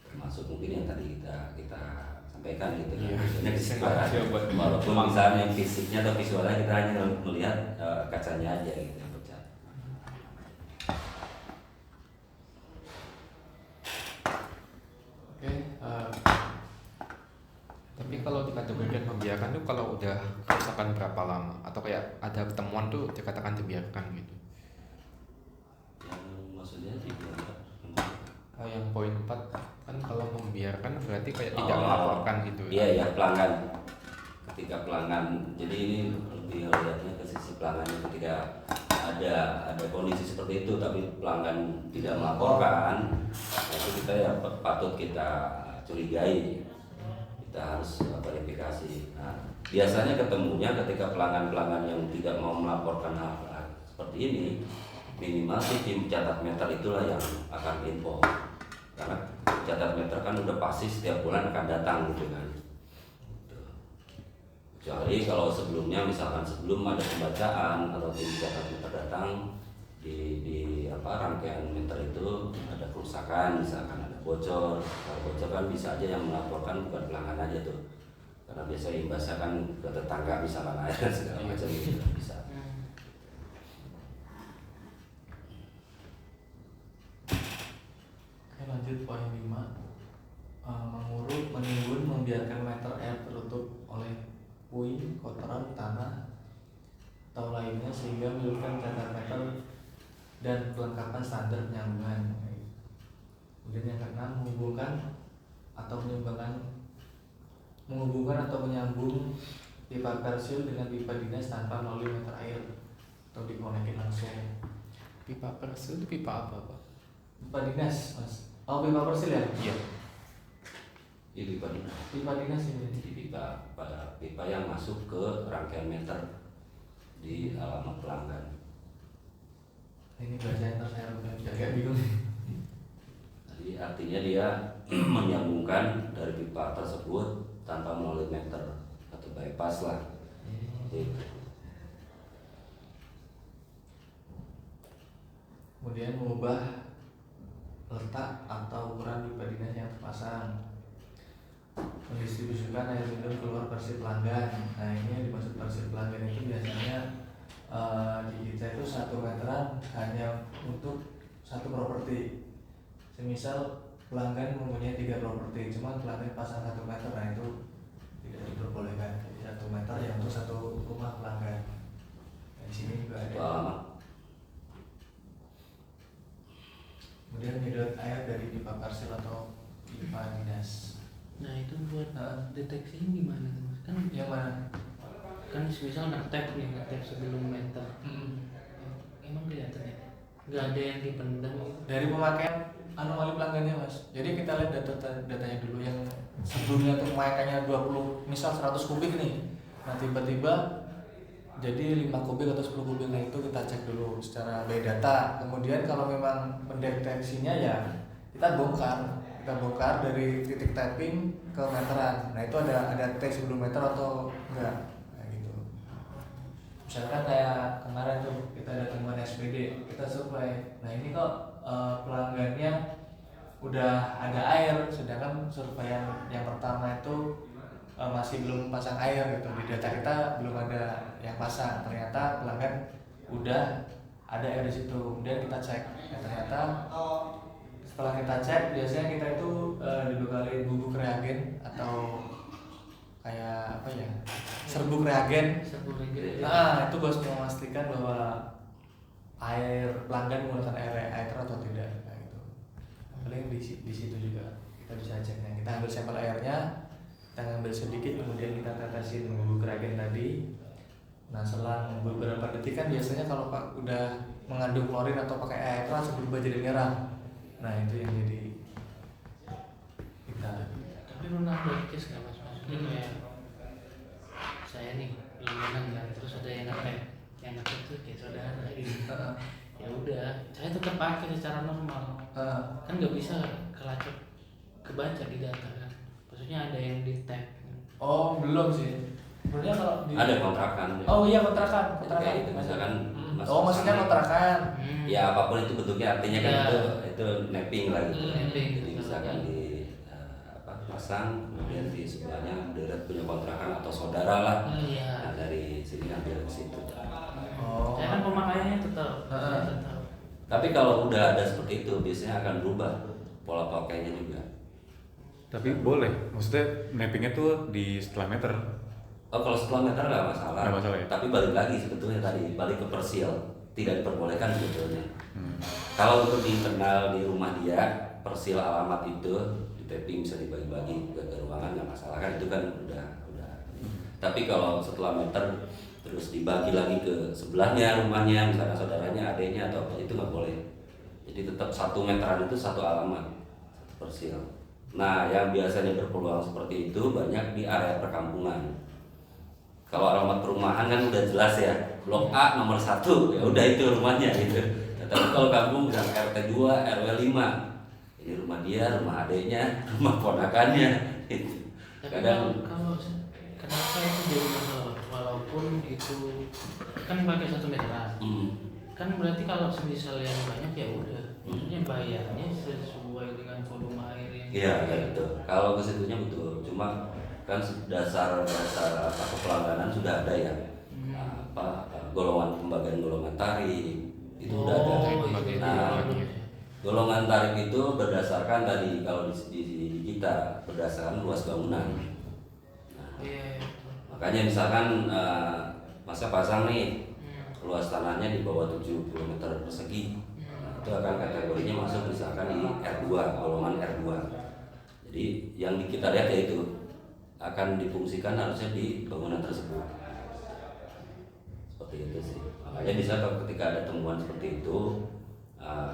Termasuk mungkin yang tadi kita sampaikan gitu kan. Maksudnya kesimpulannya, walaupun misalnya yang fisiknya atau visualnya kita hanya melihat kacanya aja gitu yang pecah. Oke, Tapi kalau dikategorikan membiarkan tuh kalau udah kerusakan berapa lama atau kayak ada temuan tuh dikatakan dibiarkan gitu. Yang maksudnya dibiarkan. Yang poin 4 kan kalau membiarkan berarti kayak tidak melaporkan gitu. Iya pelanggan. Ketika pelanggan, jadi ini lebih lihatnya ke sisi pelanggannya ketika ada kondisi seperti itu tapi pelanggan tidak melaporkan, nah itu kita ya patut kita curigai. Kita harus verifikasi. Nah, biasanya ketemunya ketika pelanggan-pelanggan yang tidak mau melaporkan hal seperti ini, minimal sih tim catat meter itulah yang akan info. Karena catat meter kan udah pasti setiap bulan akan datang gitu kan. Kecuali kalau sebelumnya, misalkan sebelum ada pembacaan atau tim catat meter datang di rangkaian meter itu ada kerusakan, misalkan ada bocor. Kalau bocor kan bisa aja yang melaporkan bukan pelanggan aja tuh, karena biasanya imbasnya kan ke tetangga, misalkan air dan segala macam gitu bisa. Oke, lanjut poin 5. Menguruk, menimbun, membiarkan meter air tertutup oleh puing, kotoran, tanah atau lainnya sehingga menyebabkan catat meter dan kelengkapan standar penyambungan. Kemudian yang keenam, menghubungkan atau menyambung pipa persil dengan pipa dinas tanpa melalui meter air atau dikonekin langsung. Pipa persil itu pipa apa Pak? Pipa dinas, Mas. Oh, pipa persil ya? Iya. Ini pipa dinas. Pipa dinas ini. Jadi pipa yang masuk ke rangkaian meter di alamat pelanggan. Ini bacaan saya agak bingung. Jadi artinya dia menyambungkan dari pipa tersebut tanpa melalui meter atau bypass lah. Gitu. Kemudian mengubah letak atau ukuran pipa dinas yang terpasang, mendistribusikan air minum keluar versi pelanggan. Nah, ini yang dimaksud versi pelanggan itu biasanya di kita itu 1 meteran hanya untuk satu properti. Semisal pelanggan mempunyai 3 properti, cuma pelanggan pasang 1 meter, nah itu tidak diperbolehkan. Jadi 1 meter yang untuk satu rumah pelanggan. Nah, di sini juga ada. Alamat. Kemudian menyedot air dari pipa parcel atau pipa dinas. Nah itu buat deteksinya gimana tuh mas? Kan Yang mana? kan misal ngetep sebelum meter. Emang kelihatan ya? Nggak ada yang dipendam gitu. Dari pemakaian anomali pelanggannya mas. Jadi kita lihat datanya dulu yang sebelumnya tuh pemakaiannya 20, misal 100 kubik nih. Nah tiba-tiba jadi 5 kubik atau 10 kubik, nah itu kita cek dulu secara by data. Kemudian kalau memang mendeteksinya ya kita bongkar dari titik tapping ke meteran. Nah itu ada tes sebelum meter atau enggak, nah gitu. Misalkan kayak kemarin tuh kita ada temuan SPD, kita survei. Nah ini kok pelanggannya udah ada air, sedangkan survei yang pertama itu masih belum pasang air gitu. Di data kita belum ada yang pasang. Ternyata pelanggan udah ada air di situ. Kemudian kita cek. Nah, ternyata setelah kita cek, biasanya kita itu dibekali bubuk reagen atau kayak apa ya, serbuk reagen. Nah itu harus memastikan bahwa air pelanggan menggunakan air atau tidak. Nah, gitu. Paling di situ juga kita bisa ceknya. Kita ambil sampel airnya, kita ngambil sedikit, kemudian kita tetesin bubuk reagen tadi. Nah selang beberapa detik kan biasanya kalau pak udah mengandung klorin atau pakai air langsung berubah jadi merah. Nah itu yang jadi kita. Tapi pernah ada case nggak mas? Maksudnya kayak saya nih langganan kan, terus ada yang ngetep tuh kayak saudara gitu. Ya udah, saya tetap pakai secara normal. Kan nggak bisa kelacak kebaca di data kan. Maksudnya ada yang di tag. Oh belum sih. Sebenarnya kalau Ada kontrakan. Oh iya kontrakan. Kayak itu misalkan. Maksudnya kontrakan. Ya apapun itu bentuknya, artinya kan Ya. itu mapping lah gitu. Mapping. Jadi misalkan di pasang, kemudian di sebelahnya deret punya kontrakan atau saudara lah. Iya. Nah, dari sini ambil ke situ. Oh. Saya kan pemakaiannya tetap. Tapi kalau udah ada seperti itu, biasanya akan berubah pola pakainya juga. Tapi boleh, maksudnya mappingnya tuh di setelah meter. Oh kalau setelah meter nggak masalah. Nggak masalah ya? Tapi balik lagi sebetulnya tadi balik ke persil, tidak diperbolehkan sebetulnya. Kalau untuk di internal di rumah dia, persil alamat itu di tapping bisa dibagi-bagi ke ruangan nggak masalah kan, itu kan udah. Tapi kalau setelah meter terus dibagi lagi ke sebelahnya rumahnya, misalnya saudaranya, adiknya atau apa, itu nggak boleh. Jadi tetap 1 meteran itu 1 alamat, 1 persil. Nah yang biasanya berpeluang seperti itu banyak di area perkampungan. Kalau alamat perumahan kan udah jelas ya, blok A nomor 1, ya udah itu rumahnya gitu. Tapi kalau kampung misalnya RT 2, RW 5, ini rumah dia, rumah adiknya, rumah ponakannya gitu. Tapi Kadang kalau kenapa itu jadi masalah? Walaupun itu kan pakai 1 meteran. Kan berarti kalau semisal yang banyak ya udah, maksudnya bayarnya sesuai dengan volume air yang. iya gitu. Kalau ke situnya betul, cuma kan dasar kepelangganan sudah ada ya. Golongan pembagian golongan tarif itu udah ada. Nah, golongan tarif itu berdasarkan tadi kalau di kita berdasarkan luas bangunan. Nah, makanya misalkan masa pasang nih luas tanahnya di bawah 70 meter persegi, nah, itu akan kategorinya masuk misalkan di R2, golongan R2. Jadi yang kita lihat yaitu akan difungsikan harusnya di bangunan tersebut. Seperti itu sih. Makanya bisa ketika ada temuan seperti itu,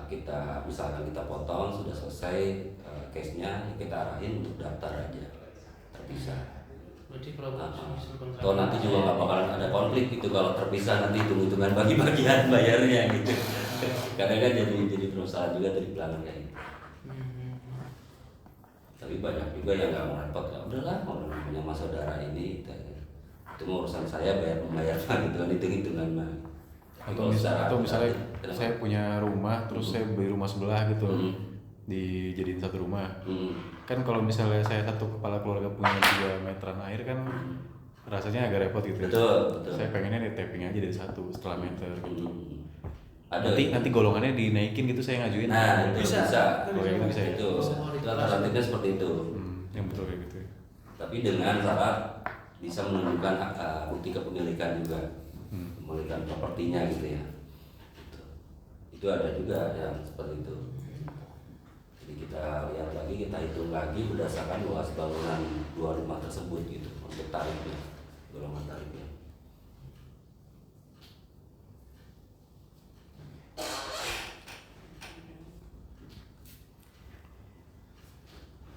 kita misalkan kita potong sudah selesai case-nya, kita arahin untuk daftar aja terpisah. Berarti kalau Atau nanti juga nggak bakalan ada konflik gitu kalau terpisah, nanti hitung-hitungan bagi-bagian bayarnya gitu. Kadang kan jadi permasalahan juga dari pelanggan kayak gitu. Tapi banyak juga yang nggak mau repot, ya udahlah mau punya mas saudara ini itu urusan saya bayar gitu kan, hitung-hitungan mah. Atau misalnya saya punya rumah terus saya beli rumah sebelah gitu, dijadiin satu rumah. Kan kalau misalnya saya satu kepala keluarga punya 3 meteran air kan rasanya agak repot gitu. Betul. Saya pengennya di tapping aja dari 1 setelah meter gitu. nanti golongannya dinaikin gitu saya ngajuin. Nah itu bisa. Oh, ya, itu bisa ya. Itu alternatifnya seperti itu. Yang betul kayak gitu. Tapi dengan syarat bisa menunjukkan bukti kepemilikan juga, kepemilikan propertinya gitu ya. Itu ada juga yang seperti itu. Jadi kita lihat lagi, kita hitung lagi berdasarkan luas bangunan 2 rumah tersebut gitu untuk tarifnya, golongan tarifnya.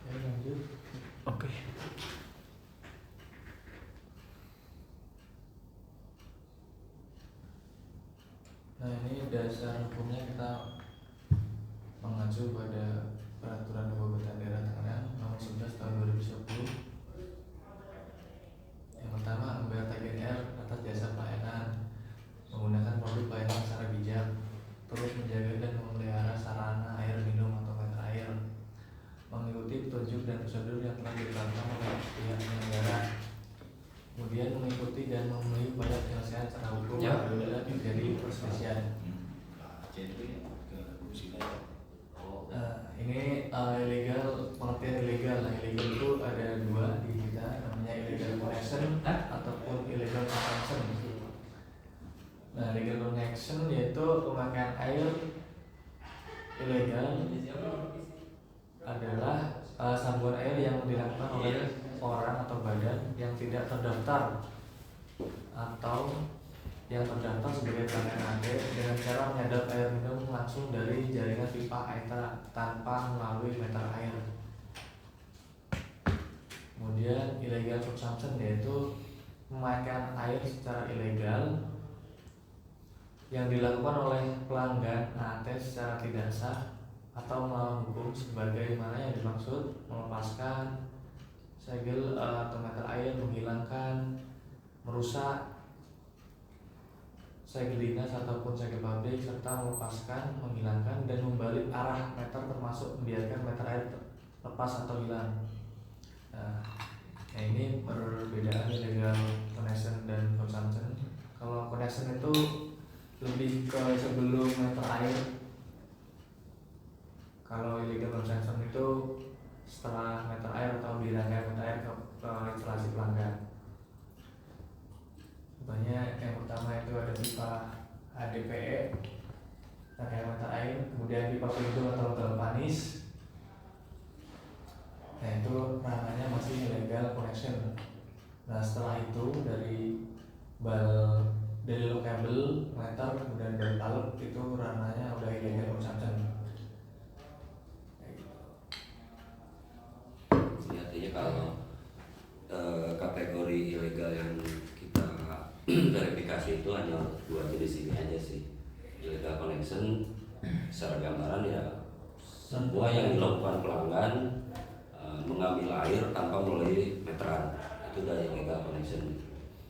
Ya, lanjut. Oke. Nah ini dasar hukumnya kita mengacu pada Peraturan Kabupaten Daerah Tangerang Nomor 11 Tahun 2010. Yang pertama, membayar tagihan air atas jasa pelayanan, menggunakan produk pelayanan secara bijak, terus menjaga dan memelihara sarana air minum atau meter air, mengikuti petunjuk dan prosedur yang telah ditetapkan oleh pihak penyelenggara, kemudian mengikuti dan memenuhi upaya penyelesaian secara hukum apabila terjadi perselisihan. Ini ilegal, pengertian ilegal. Nah, ilegal itu ada dua di kita, namanya illegal connection ataupun illegal consumption. Nah, illegal connection yaitu pemakaian air ilegal adalah sambungan air yang dilakukan oleh orang atau badan yang tidak terdaftar atau yang terdaftar sebagai pelanggan AD dengan cara menyadap air minum langsung dari jaringan pipa air tanpa melalui meter air. Kemudian illegal consumption yaitu pemakaian air secara ilegal yang dilakukan oleh pelanggan AT secara tidak sah atau melawan hukum sebagaimana yang dimaksud melepaskan segel atau meter air, menghilangkan, merusak segel dinas ataupun segel pabrik, serta melepaskan, menghilangkan, dan membalik arah meter termasuk membiarkan meter air lepas atau hilang. Nah ini perbedaan illegal connection dan consumption. Kalau connection itu lebih ke sebelum meter air. Kalau illegal consumption itu setelah meter air atau dirangkai meter air ke instalasi pelanggan. Contohnya yang pertama itu ada pipa HDPE, rangkaian meter air, kemudian pipa pelindung atau panis. Nah itu ranahnya masih illegal connection. Nah setelah itu dari low kabel, meter, kemudian dari talut itu ranahnya udah illegal consumption. Artinya kalau kategori ilegal yang kita verifikasi itu hanya 2 jenis ini aja sih. Illegal connection secara gambaran ya semua yang dilakukan pelanggan mengambil air tanpa melalui meteran, itu dari illegal connection.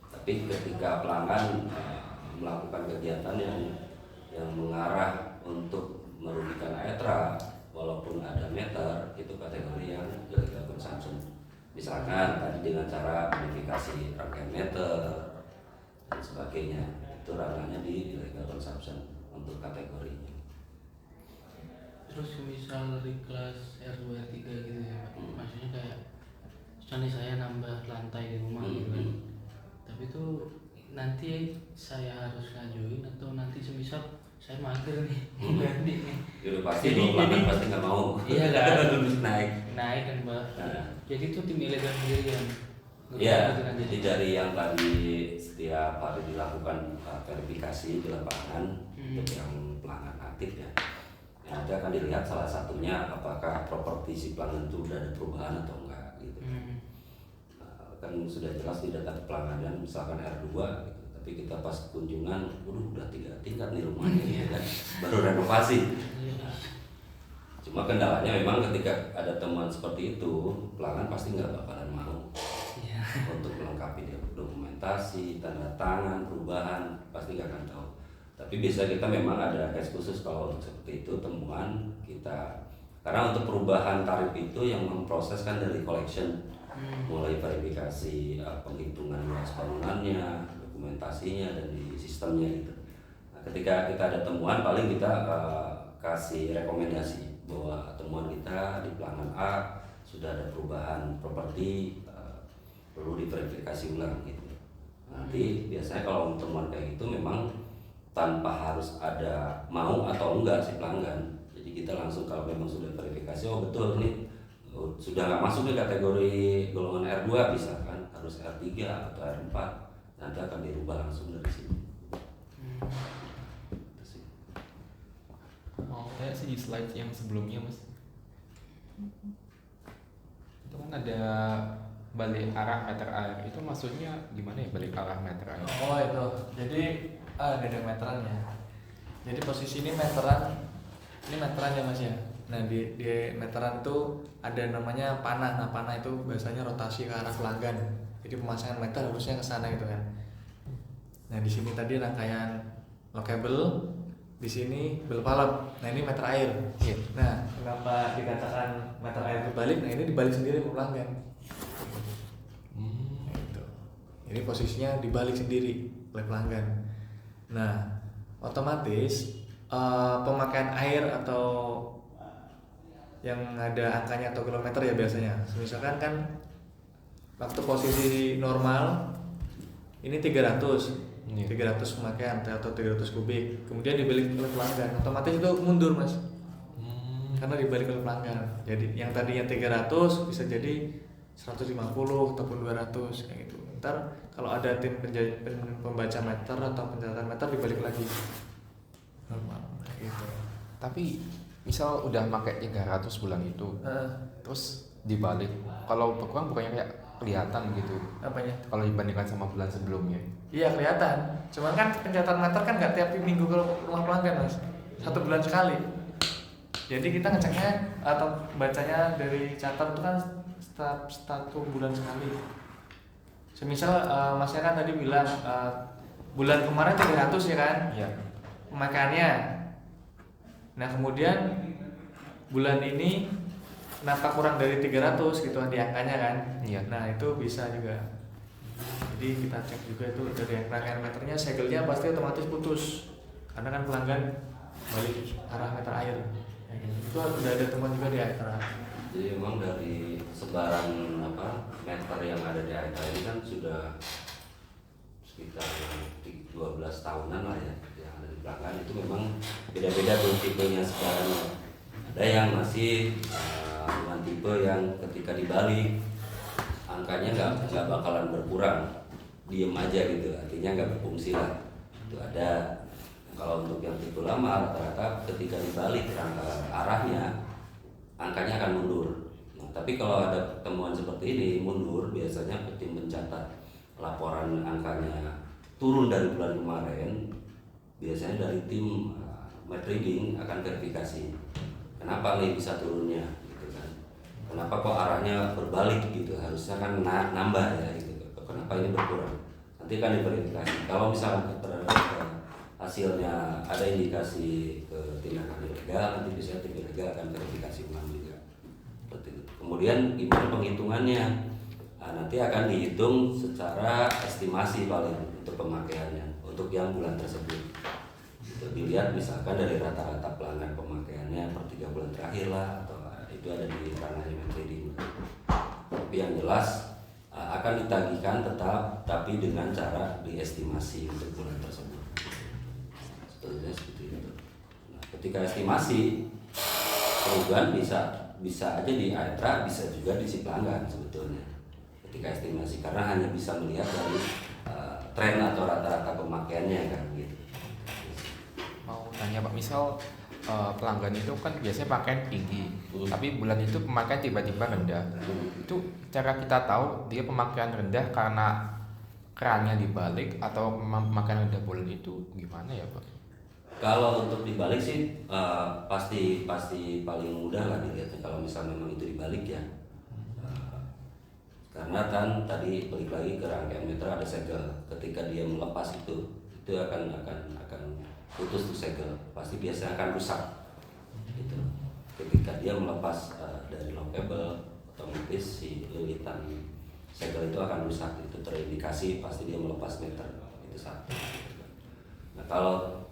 Tapi ketika pelanggan melakukan kegiatan yang mengarah untuk merugikan aetra walaupun ada meter, itu kategori yang illegal consumption. Misalkan tadi dengan cara modifikasi rangkaian meter dan sebagainya, itu ranahnya di illegal consumption untuk kategorinya. Terus misal di kelas R2 R3 gitu ya Pak, maksudnya kayak misalnya saya nambah lantai di rumah gitu kan, tapi itu nanti saya harus ngajuin atau nanti semisal saya mager nih ganti nih. Jadi pasti pelanggan pasti nggak mau. Iya kan, naik kan Pak. Nah. Jadi itu tim ilegal sendiri yang Iya, jadi dari yang tadi setiap hari dilakukan verifikasi di lapangan untuk yang pelanggan aktif ya, yang nanti akan dilihat salah satunya apakah properti si pelanggan itu sudah ada perubahan atau enggak gitu. Kan sudah jelas di data pelanggan misalkan R2 gitu, tapi kita pas kunjungan, udah 3 tingkat nih rumahnya gitu kan, baru renovasi. Cuma kendalanya memang ketika ada temuan seperti itu, pelanggan pasti nggak bakalan mau untuk melengkapi dokumentasi, tanda tangan, perubahan, pasti nggak akan tahu. Tapi bisa kita memang ada case khusus kalau untuk seperti itu temuan kita, karena untuk perubahan tarif itu yang memproseskan dari collection, mulai verifikasi penghitungan luas bangunannya, dokumentasinya dan di sistemnya gitu. Nah, ketika kita ada temuan paling kita kasih rekomendasi bahwa temuan kita di pelanggan A sudah ada perubahan properti, perlu diverifikasi ulang gitu. Nanti biasanya kalau temuan kayak gitu memang tanpa harus ada mau atau enggak si pelanggan. Jadi kita langsung kalau memang sudah verifikasi, oh betul ini sudah nggak masuk di kategori golongan R2 bisa kan, harus R3 atau R4, nanti akan dirubah langsung dari sini. Itu sih. Mau tanya sih di slide yang sebelumnya mas, itu kan ada balik arah meter air, itu maksudnya gimana ya balik arah meter air? Oh itu, jadi ada meterannya. Jadi posisi ini meteran ya mas ya. Nah di meteran itu ada namanya panah. Nah panah itu biasanya rotasi ke arah pelanggan. Jadi pemasangan meter harusnya ke sana gitu kan. Nah di sini tadi rangkaian lockable, di sini bel palep. Nah ini meter air. Iya. Nah kenapa dikatakan meter air dibalik? Nah ini dibalik sendiri ke pelanggan. Gitu. Ini posisinya dibalik sendiri oleh pelanggan. Nah otomatis pemakaian air atau yang ada angkanya atau kilometer ya biasanya. Misalkan kan waktu posisi normal ini 300 pemakaian atau 300 kubik, kemudian dibalik oleh pelanggan, otomatis itu mundur mas, karena dibalik oleh pelanggan. Jadi yang tadinya 300 bisa jadi 150 ataupun 200 kayak gitu. Ntar kalau ada tim pembaca meter atau pencatatan meter dibalik lagi normal kayak gitu. Tapi misal udah pakai 300 bulan itu, terus dibalik, kalau berkurang bukannya kayak kelihatan gitu? Apanya? Kalau dibandingkan sama bulan sebelumnya? Iya kelihatan. Cuman kan pencatatan meter kan nggak tiap minggu ke rumah pelanggan mas, 1 bulan sekali. Jadi kita ngeceknya atau bacanya dari catat itu kan setiap 1 bulan sekali. Semisal masnya kan tadi bilang bulan kemarin 300 ya kan? Iya. Pemakaiannya. Nah kemudian bulan ini kenapa kurang dari 300 gitu di angkanya kan? Iya. Nah itu bisa juga. Jadi kita cek juga itu dari rangkaian meternya, segelnya pasti otomatis putus karena kan pelanggan balik arah meter air. Itu udah ada temuan juga di Aetra. Jadi memang dari sebaran meter yang ada di Aetra ini kan sudah sekitar 12 tahunan lah ya yang ada di pelanggan. Itu memang beda-beda tuh tipenya sebarannya. Ada yang masih dengan tipe yang ketika dibalik angkanya nggak bakalan berkurang, diem aja gitu, artinya nggak berfungsi lah. Itu ada. Kalau untuk yang tipe lama rata-rata ketika dibalik arahnya angkanya akan mundur. Nah, tapi kalau ada temuan seperti ini mundur, biasanya tim pencatat laporan angkanya turun dari bulan kemarin, biasanya dari tim met reading akan verifikasi. Kenapa nih bisa turunnya? Gitu kan. Kenapa kok arahnya berbalik gitu? Harusnya kan nambah ya gitu. Kenapa ini berkurang? Nanti akan diverifikasi. Kalau misalnya hasilnya ada indikasi ke tindakan ilegal, nanti bisa tim ilegal akan verifikasi ulang juga. Seperti itu. Kemudian gimana penghitungannya? Nah, nanti akan dihitung secara estimasi paling untuk pemakaiannya untuk yang bulan tersebut. Itu dilihat misalkan dari rata-rata pelanggan pemakaiannya per 3 bulan terakhir lah, atau itu ada di ranahnya trading. Tapi yang jelas akan ditagihkan tetap, tapi dengan cara diestimasi untuk bulan tersebut. Sebetulnya seperti itu. Nah, ketika estimasi perubahan bisa aja di Aetra, bisa juga di si pelanggan sebetulnya. Ketika estimasi karena hanya bisa melihat dari tren atau rata-rata pemakaiannya kan gitu. Mau tanya Pak, misal pelanggan itu kan biasanya pakaian tinggi, tapi bulan itu pemakaian tiba-tiba rendah. Itu cara kita tahu dia pemakaian rendah karena kerannya dibalik atau memang pemakaian rendah bulan itu gimana ya Pak? Kalau untuk dibalik sih pasti paling mudah lah dilihatnya kalau misalnya memang itu dibalik ya. Karena kan tadi balik lagi ke rangkaian meter ada segel. Ketika dia melepas itu akan putus tuh segel. Pasti biasanya akan rusak. Gitu. Ketika dia melepas dari lockable, otomatis si lilitan segel itu akan rusak. Itu terindikasi pasti dia melepas meter. Itu satu. Nah kalau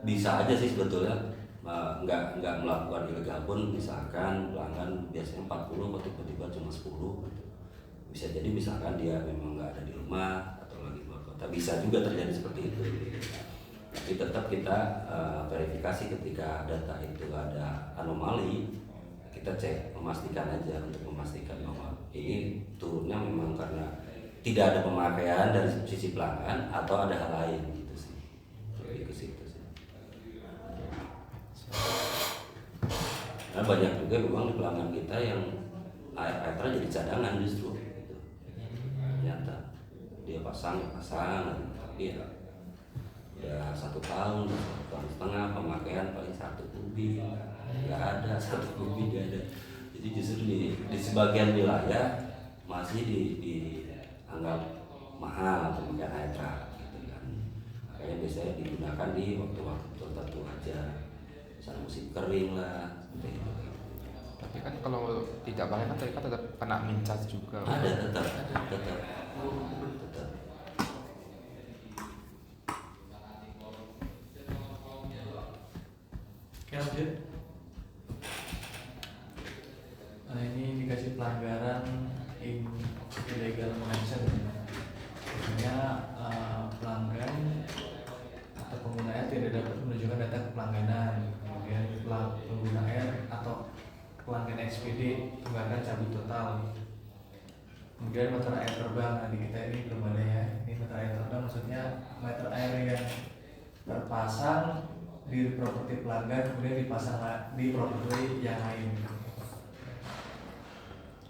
bisa aja sih sebetulnya, nggak melakukan ilegal pun, misalkan pelanggan biasanya 40 kok tiba-tiba cuma 10 gitu. Bisa jadi misalkan dia memang nggak ada di rumah atau lagi keluar kota, bisa juga terjadi seperti itu. Tapi tetap kita verifikasi ketika data itu ada anomali, kita cek, memastikan aja untuk memastikan bahwa ini turunnya memang karena tidak ada pemakaian dari sisi pelanggan atau ada hal lain gitu sih. Lebih ke situ sih. Nah, banyak juga memang di pelanggan kita yang air Petra jadi cadangan justru gitu. Ternyata dia pasang, tapi ya 1 tahun, 1 tahun setengah pemakaian paling 1 kubik, nggak ada 1 kubik nggak ada. Jadi justru di sebagian wilayah masih dianggap mahal pemakaian Hydra gitu kan. Makanya biasanya digunakan di waktu-waktu tertentu aja, misalnya musim kering lah seperti itu. Tapi kan kalau tidak pakai kan mereka tetap kena mincas juga. Ada tetap. Oke, lanjut. Nah, ini dikasih pelanggaran illegal connection. Biasanya pelanggan atau penggunanya tidak dapat menunjukkan data kepelangganan, kemudian pengguna air atau pelanggan SPD tunggakan cabut total. Kemudian meter air terbang, nah di kita ini belum ada ya. Ini meter air terbang maksudnya meter air yang terpasang di properti pelanggan kemudian dipasang di properti yang lain.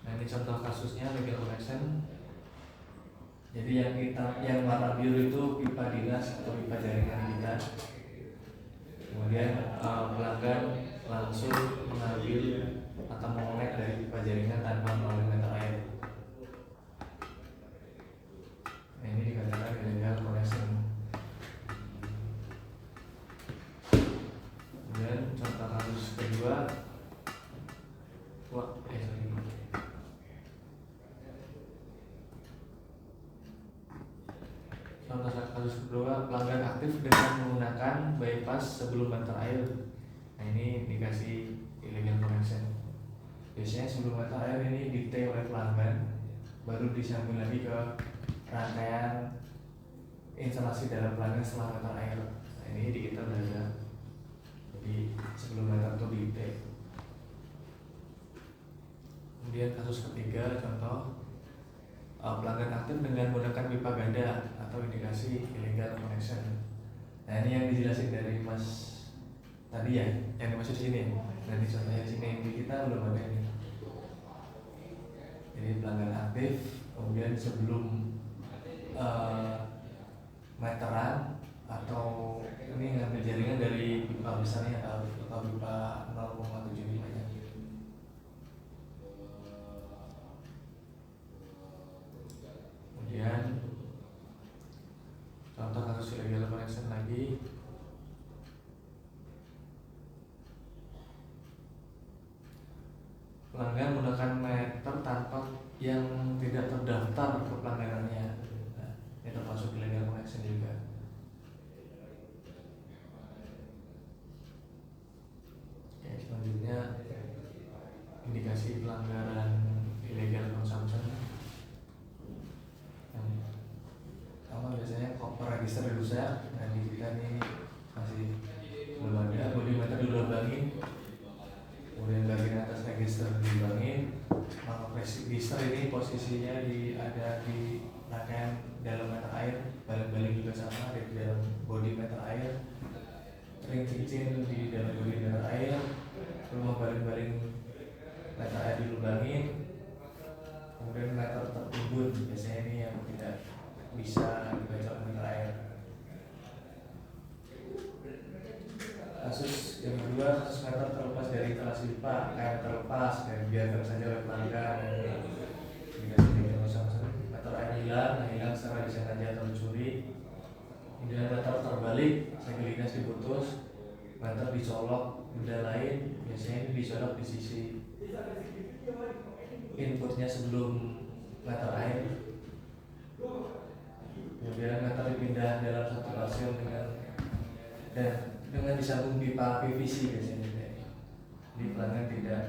Nah, ini contoh kasusnya legal connection. Jadi yang warna biru itu pipa dinas atau pipa jaringan kita. Kemudian pelanggan langsung mengambil atau mengonek dari pipa jaringan tanpa melalui meter air. Nah, ini dikatakan illegal connection. Kemudian contoh kasus kedua, contoh kasus kedua, pelanggan aktif dengan menggunakan bypass sebelum meter air. Nah, ini dikasih illegal connection. Biasanya sebelum meter air ini di-tag oleh pelanggan, baru disambung lagi ke rangkaian instalasi dalam pelanggan setelah meter air. Nah, ini di kita belajar. Jadi sebelum meter itu di-tag. Kemudian kasus ketiga, contoh pelanggan aktif dengan menggunakan pipa ganda atau indikasi illegal connection. Nah, ini yang dijelasin dari Mas tadi ya, yang dimaksud sini. Nah, di contohnya di sini di kita belum ada ini. Jadi pelanggan aktif, kemudian sebelum meteran atau ini ngambil jaringan dari pipa besarnya atau pipa 0,75 nya. Kemudian contoh kasus illegal connection lagi, pelanggan menggunakan meter tanpa yang tidak terdaftar ke pelangganannya. Nah, ini termasuk illegal connection juga. Oke, selanjutnya indikasi pelanggaran illegal consumption. Sama biasanya koper register rusak. Nah, di kita ini masih belum ada. Body meter dilubangin, kemudian bagian atas register dilubangin. Maka register ini posisinya ada di rangkaian dalam meter air, balik-balik juga sama di dalam body meter air. Ring cincin di dalam body meter air, rumah baling-baling meter air dilubangin. Kemudian meter tertimbun, biasanya ini yang tidak bisa dibaca oleh meter air. Kasus yang kedua, kasus meter terlepas dari instalasi pipa, air terlepas dan biarkan saja oleh pelanggan. Meter air hilang secara disengaja atau dicuri. Kemudian meter terbalik, segel dinas diputus, meter dicolok benda lain, biasanya ini dicolok di sisi inputnya sebelum meter air. Kemudian meter dipindah dalam satu parcel dengan disambung pipa PVC biasanya. Jadi pelanggan tidak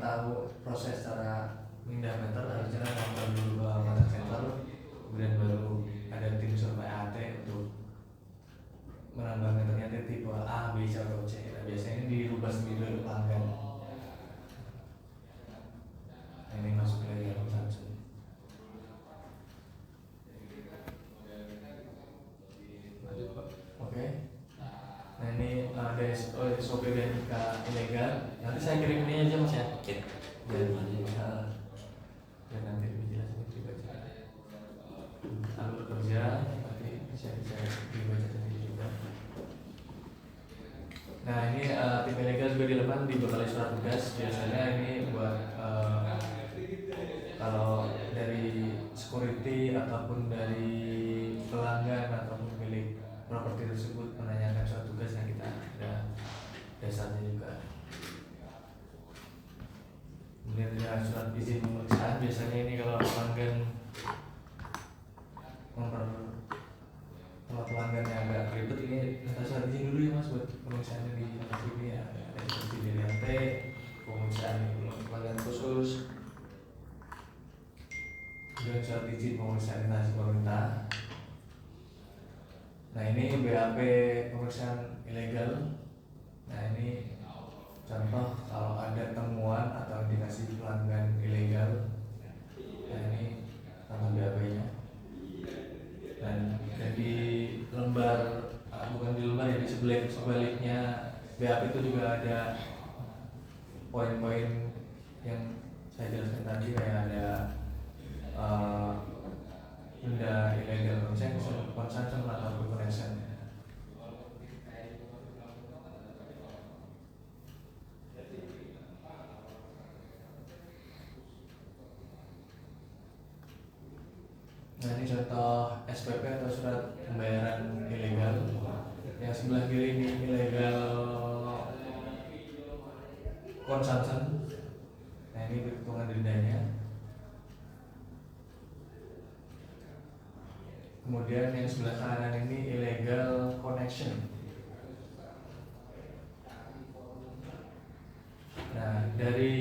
tahu proses cara pindah meter, harusnya nonton dulu ke kontak center, kemudian baru ada tim survei AT untuk menambah meternya dari tipe A, B, C, atau C. Nah, biasanya dirubah sendiri oleh pelanggan. Nah, ini masuk ke yang Samsung. Oke. Nah, ini ada SOP dan ilegal. Nanti saya kirim ini aja Mas ya. Oke. Biar nanti lebih jelas dibaca. Alur kerja nanti bisa dibaca sendiri juga. Nah, ini tim ilegal juga dilakukan dibekali surat tugas. Biasanya ini buat kalau dari security ataupun dari pelanggan atau pemilik properti tersebut menanyakan surat tugas, yang kita ada dasarnya juga. Kemudian ada surat izin pemeriksaan. Biasanya ini kalau pelanggan kalau pelanggan yang agak ribet, ini minta surat izin dulu ya Mas buat pemeriksaannya di sini ya. Ada seperti dari RT, pemeriksaan pelanggan khusus, dan surat izin pemeriksaan instansi pemerintah. Nah, ini BAP pemeriksaan ilegal. Nah, ini contoh kalau ada temuan atau indikasi pelanggan ilegal. Nah, ini contoh BAP-nya. Dan di lembar, bukan di lembar ya, di sebaliknya BAP itu juga ada poin-poin yang saya jelaskan tadi, kayak ada benda ilegal, misalnya consumption atau connection. Nah, ini contoh SPP atau surat pembayaran ilegal. Yang sebelah kiri ini ilegal consumption. Nah, ini perhitungan dendanya. Kemudian yang sebelah kanan ini illegal connection. Nah, dari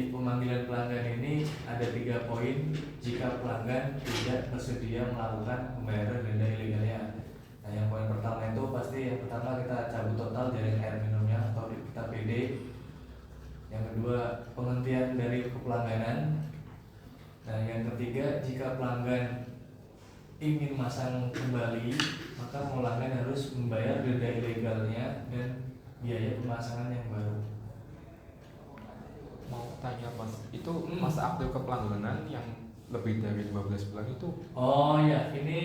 pemanggilan pelanggan ini ada 3 poin jika pelanggan tidak bersedia melakukan pembayaran denda ilegalnya. Nah, yang poin pertama itu pasti yang pertama kita cabut total jaring air minumnya atau kita PD. Yang kedua, penghentian dari kepelangganan. Nah, yang ketiga, jika pelanggan ingin masang kembali, maka pelanggan harus membayar denda ilegalnya dan biaya pemasangan yang baru. Mau tanya Mas, itu masa aktif kepelangganan yang lebih dari 12 bulan itu? Oh ya, ini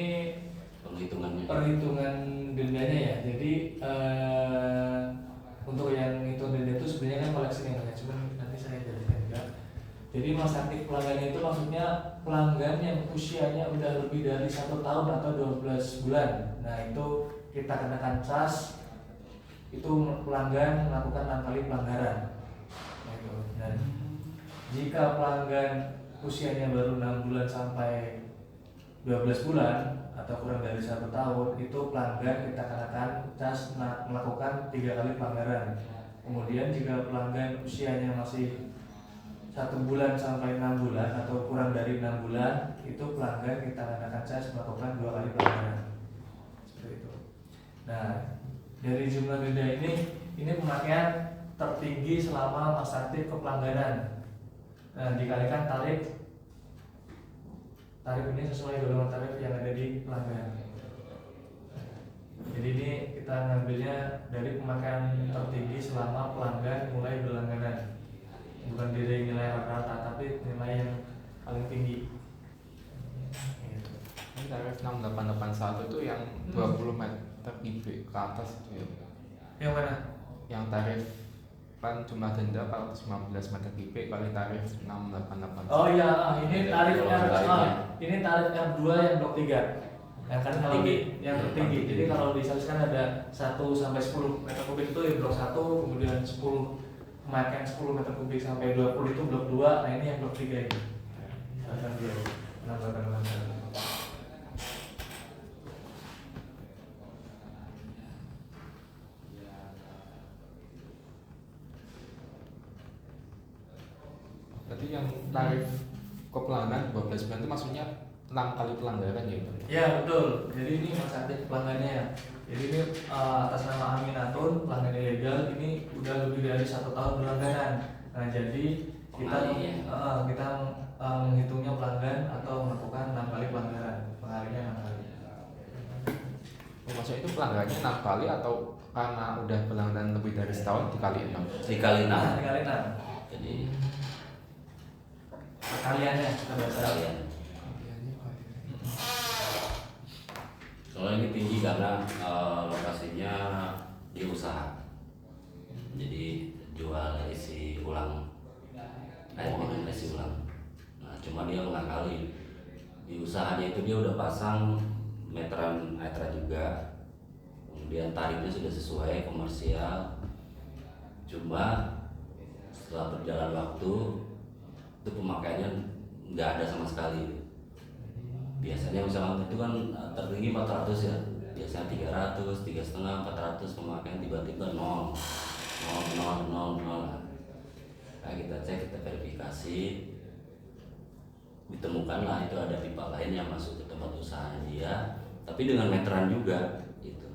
perhitungan dendanya ya. Jadi untuk yang itu denda itu sebenarnya kan koleksi yang banyak, cuman nanti saya jelaskan juga. Jadi masa aktif pelanggannya itu maksudnya pelanggan yang usianya udah lebih dari 1 tahun atau 12 bulan. Nah, itu kita kenakan cas. Itu pelanggan melakukan 6 kali pelanggaran. Nah, itu. Dan jika pelanggan usianya baru 6 bulan sampai 12 bulan atau kurang dari 1 tahun, itu pelanggan kita kenakan cas melakukan 3 kali pelanggaran. Kemudian jika pelanggan usianya masih 1 bulan sampai 6 bulan atau kurang dari 6 bulan, itu pelanggan kita kenakan cas melakukan 2 kali pelanggaran. Seperti itu. Nah, dari jumlah denda ini pemakaian tertinggi selama masa aktif kepelangganan. Nah, dikalikan tarif ini sesuai golongan tarif yang ada di pelanggan. Jadi ini kita ngambilnya dari pemakaian tertinggi selama pelanggan mulai berlangganan. Bukan dari nilai rata-rata, tapi nilai yang paling tinggi. Ini tarif 6881 itu yang 20 meter kubik ke atas itu ya? Yang mana? Yang tarif kan jumlah denda 415 meter kubik kali tarif 6881. Oh iya, ini tarif ini tarif R2 yang blok 3. Yang kan kalau yang tertinggi. Jadi kalau diselisihkan ada 1 sampai 10 meter kubik itu di blok 1, kemudian 10 pemakaian 10 meter kubik sampai 20 itu blok 2. Nah, ini yang blok 3 ini. Akan dia 688. Berarti yang tarif ke pelanggan 12 bulan itu maksudnya 6 kali pelanggaran ya itu? Ya betul. Jadi ini Mas Aktif pelanggannya ya. Jadi ini atas nama Aminatun, pelanggan ilegal ini udah lebih dari 1 tahun berlangganan. Nah jadi kita menghitungnya pelanggan atau melakukan 6 kali pelanggaran, pengalinya 6 kali. Maksudnya itu pelanggannya 6 kali atau karena udah pelanggan lebih dari setahun dikali 6? Dikali 6. Nah, dikali 6. Jadi Kaliannya kita bahasa. kalian. Soalnya ini tinggi karena lokasinya di usaha. Jadi jual isi ulang, air minum isi ulang. Nah, cuma dia mengakali di usahanya itu dia udah pasang meteran aitra juga. Kemudian tarifnya sudah sesuai komersial. Cuma setelah berjalan waktu itu pemakaiannya nggak ada sama sekali. Biasanya misalnya itu kan tertinggi 400 ya, biasanya 300, 3,5, 400 pemakaian tiba-tiba 0. Nah kita cek, kita verifikasi, ditemukanlah itu ada pipa lain yang masuk ke tempat usaha dia, tapi dengan meteran juga gitu.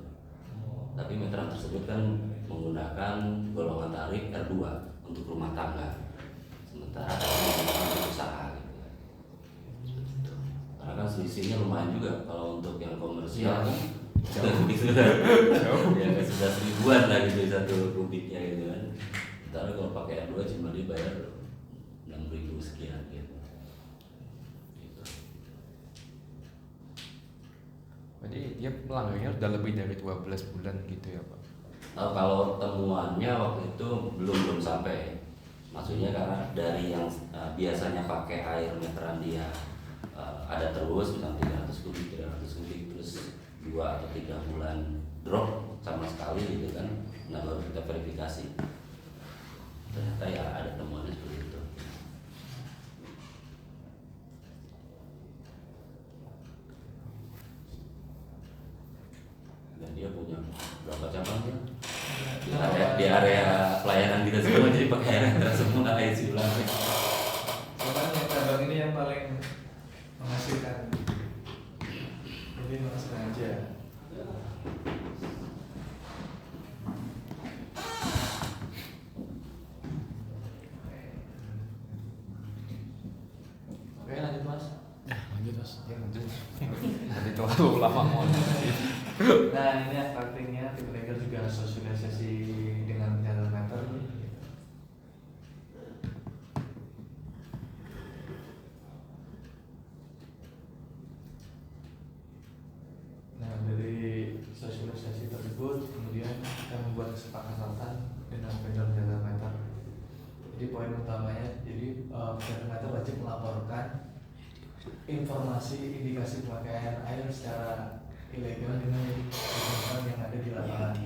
Tapi meteran tersebut kan menggunakan golongan tarif R2 untuk rumah tangga, sementara untuk usaha gitu. Karena kan selisihnya lumayan juga kalau untuk yang komersial kan ya sudah 1000-an lah gitu satu kubiknya gitu kan. Sementara kalau pakai R2 cuma dia bayar 6.000 sekian gitu. Jadi dia pelanggannya udah lebih dari 12 bulan gitu ya Pak? Nah, kalau temuannya waktu itu belum sampai. Maksudnya karena dari yang biasanya pakai air meteran dia ada terus misalnya 300 kubik terus 2 atau 3 bulan drop sama sekali gitu kan. Nah baru kita verifikasi. Ternyata ya ada temuannya seperti itu. Dan dia punya berapa cabang ya? Di area pelayanan kita semua jadi pakai air meteran semua isi ulang. Cuman yang cabang ini yang paling menghasilkan. Jadi menghasilkan aja. Oke lanjut Mas. Lanjut Mas. Ya lanjut. Nanti terlalu lama mau. Nah ini aktingnya tim legal juga sosialisasi dengan channel meter. Nah dari sosialisasi tersebut kemudian kita membuat kesepakatan dengan vendor channel meter. Jadi poin utamanya, jadi channel meter wajib melaporkan informasi indikasi pemakaian air secara ilegal dengan ketentuan yang ada di lapangan.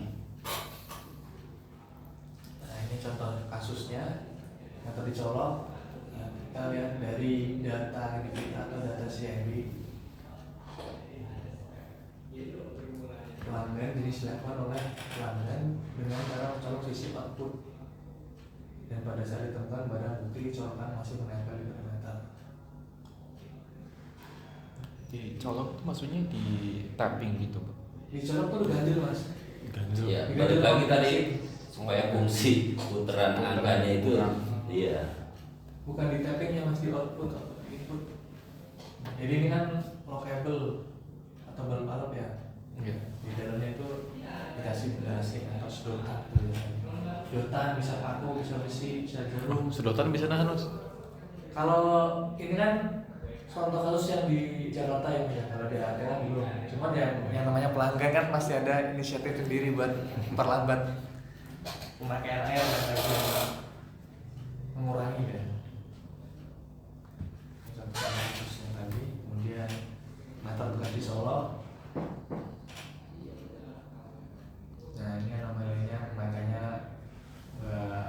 Nah ini contoh kasusnya yang tadi colok. Nah, kita lihat dari data kita atau data CMB pelanggan dilakukan oleh pelanggan dengan cara mencolok sisi output, dan pada saat ditemukan barang bukti colokan masih menempel di perimeter. Dicolok itu maksudnya di tapping gitu Pak? Dicolok tuh ganjil Mas. Ganjel. Ya, balik lagi tadi supaya fungsi putaran angkanya itu iya. Bukan di tappingnya Mas, di output atau di input. Jadi ini kan lockable atau balap ya. Iya. Di dalamnya itu dikasih gasing atau sedotan. Sedotan bisa paku, bisa besi, bisa jarum. Sedotan bisa nahan Mas? Kalau ini kan contoh kasus yang di Jakarta ya, kalau di AT kan belum. Cuma yang namanya pelanggan kan pasti ada inisiatif sendiri buat memperlambat pemakaian air dan lain-lain, mengurangi ya. Contoh kasus yang tadi, kemudian meter bukan di Solo. Nah ini anomalinya makanya nggak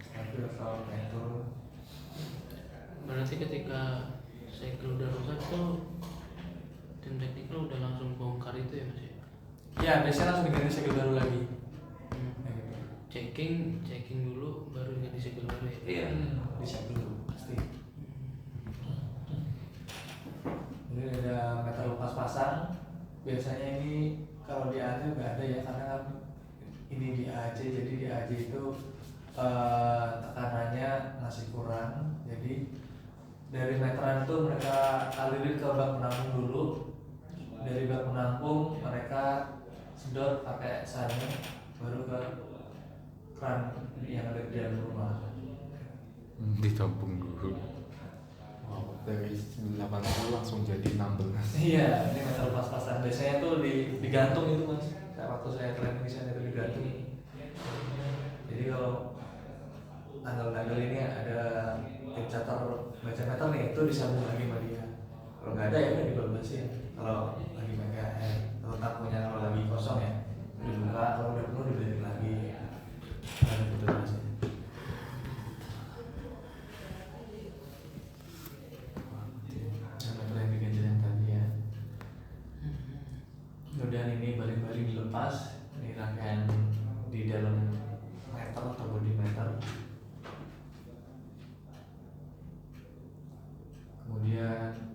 stabil kalau meter. Berarti ketika segel udah rusak tuh tim teknikal udah langsung bongkar itu ya Mas ya? Ya biasanya langsung diganti segel baru lagi. Hmm. Nah, gitu. checking dulu baru disegel baru ya. Iya. Dicek dulu pasti. Ini ada meter lepas pasang. Biasanya ini kalau di AC nggak ada ya, karena kan ini di AC, jadi di AC itu tekanannya masih kurang. Jadi dari meteran itu mereka alirin ke bak penampung dulu. Dari bak penampung mereka sedot pakai sarung baru ke keran yang ada di dalam rumah. Ditampung dulu. Wow, dari 80 langsung jadi 16. Iya, ini meter pas-pasan. Biasanya tuh digantung itu mas. Waktu saya training di sana itu digantung. Jadi kalau tanggal-tanggal ini ada tip catur baca meter nih, itu disambung lagi sama dia. Kalau nggak ada ya udah dibabasin. Kalau lagi megang, kalau tamunya kalau lagi kosong ya dibuka, kalau udah penuh dibalik lagi. Ada gitu mas. Meter yang diganti yang tadi ya. Kemudian ini baling-baling dilepas. Ini rangkaian di dalam meter atau body meter. Kemudian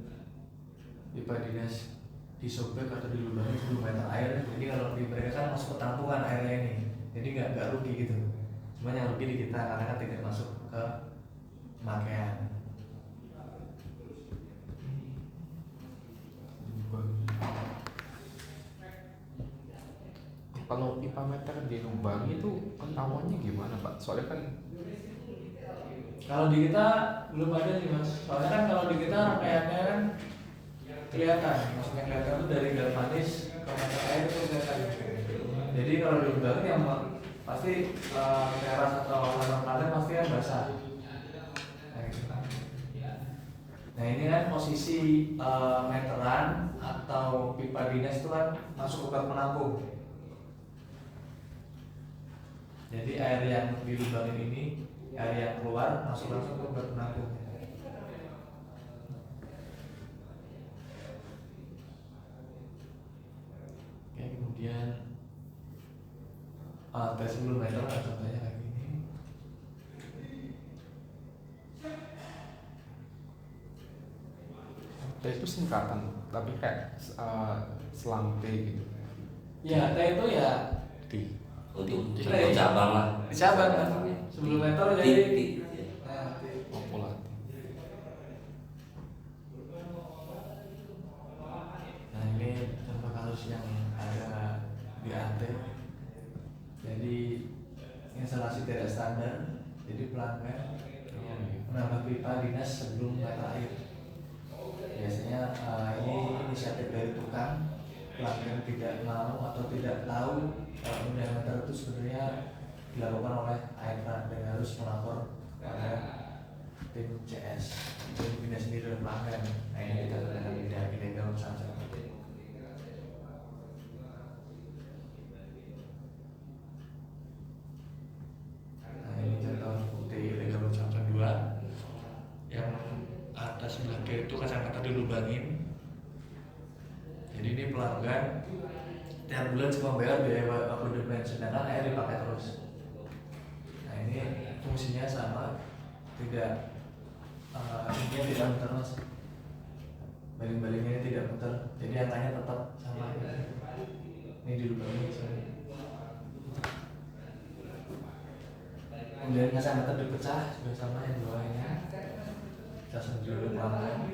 pipa dinas disobek atau dilubangi 10 meter air. Jadi kalau di mereka kan masuk ke tampungan airnya ini, jadi nggak rugi gitu. Cuma yang rugi di kita karena kan tidak masuk ke pemakaian. Kalau pipa meter dilubangi itu ketahuannya gimana Pak? Soalnya kan Kalau di kita belum ada sih mas. Soalnya kan kalau di kita rangkaiannya kan kelihatan, maksudnya kelihatan tuh dari galvanis ke mata air itu kelihatan. Jadi kalau dilubangi yang pasti teras atau lantai pasti kan basah. Nah, gitu kan. Nah ini kan posisi meteran atau pipa dinas itu kan masuk ke bak penampung. Jadi air yang dilubangin ini, air yang keluar masuk langsung ke bak penampung. Oke, kemudian tes 10 meter contohnya kayak gini. itu singkatan, tapi kayak selang T gitu. Ya, T itu ya Untuk T. cabang lah. Cabang kan. 10 meter jadi nah, T. Pola. Nah ini contoh kasus yang ada di AT. Jadi instalasi tidak standar. Jadi pelanggan menambah pipa dinas sebelum mata air. Biasanya ini inisiatif dari tukang. Pelanggan tidak mau atau tidak tahu kalau meter itu sebenarnya dilakukan oleh AITRA dan harus melapor kepada tim CS. Tim bina sendiri dan pelanggan. Nah ini kita katakan tidak ilegal saja. Nah ini contoh bukti ilegal contoh 2 yang atas sebelah kiri itu kacamata dilubangin. Jadi ini pelanggan tiap bulan cuma bayar biaya abodemen, sedangkan air dipakai terus. Nah ini fungsinya sama, tidak ini tidak muter mas, baling-balingnya tidak muter, jadi angkanya tetap sama. Ini dilubangin misalnya. Kemudian kacamata dipecah sudah sama yang bawahnya, kita sendiri pelanggan.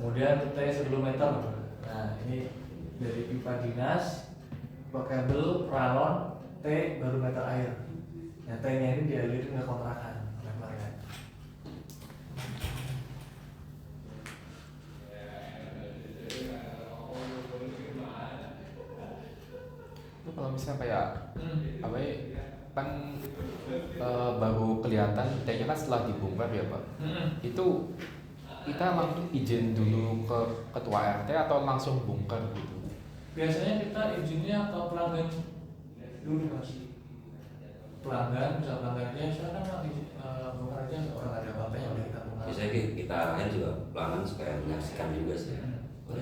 Kemudian T 10 meter. Nah ini dari pipa dinas, pipa kabel, pralon, T baru meter air. Nah T-nya ini dialirin ke kontrakan oleh pelanggan. Itu kalau misalnya kayak apa ya, kan baru kelihatan T-nya kan setelah dibongkar ya Pak. Itu kita langsung izin dulu ke ketua RT atau langsung bongkar gitu? Biasanya kita izinnya ke pelanggan dulu mas. Pelanggan, misal pelanggannya silakan pak bongkar aja, orang ada apa-apa yang udah kita bongkar. Biasanya kita arahin juga pelanggan supaya menyaksikan juga sih.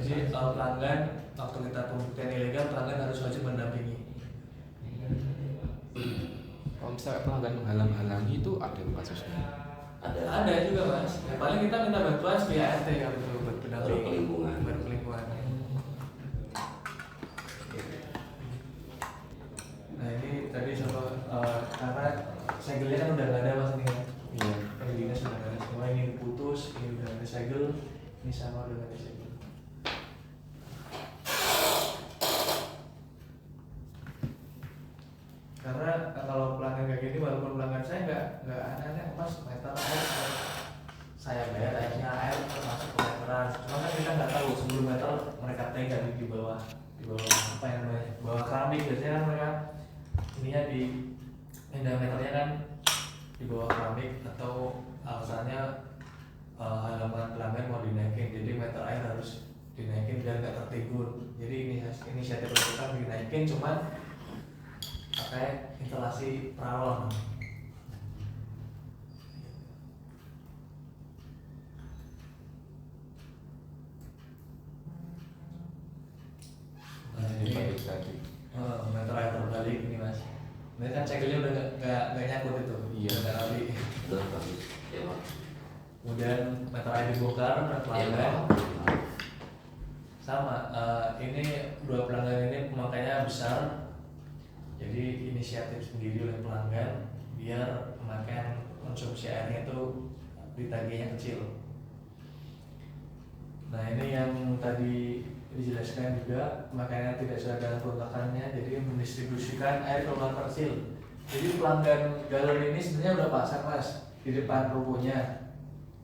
Jadi pelanggan waktu kita pembuktian ilegal, pelanggan harus wajib mendampingi. misalnya pelanggan menghalang-halangi itu ada kasusnya. Ada juga mas. Ya, paling kita minta bantuan via RT kalau itu berpendamping. Berkelingkungan. Berkelingkungan. Nah ini tadi sama karena segelnya kan udah nggak ada mas ini kan. Iya. Ini sudah nggak ada semua, ini putus, ini udah ada segel, ini sama udah nggak ada segel. Karena kalau pelanggan kayak gini, walaupun pelanggan saya nggak aneh-aneh mas, meter air saya bayar airnya air termasuk meteran. Cuma kan kita nggak tahu sebelum meter mereka tega di bawah apa yang namanya, bawah keramik biasanya kan mereka ininya di meternya kan di bawah keramik, atau alasannya halaman pelanggan mau dinaikin, jadi meter air harus dinaikin biar nggak tertimbun. Jadi ini inisiatif kita dinaikin, cuman pakai instalasi peralon. Nah, ini Balik tadi. meter air terbalik ini mas. Ini kan cekelnya udah nggak nyangkut itu. Iya. Nggak kali. Udah bagus. Ya Pak. Kemudian meter air dibongkar, pelanggan sama. Ini dua pelanggan ini pemakaiannya besar. Jadi inisiatif sendiri oleh pelanggan biar pemakaian konsumsi airnya itu ditagihnya kecil. Nah ini yang tadi dijelaskan juga, pemakaiannya tidak sesuai dengan peruntukannya, jadi mendistribusikan air keluar kecil. Jadi pelanggan galon ini sebenarnya udah pasang mas di depan rukonya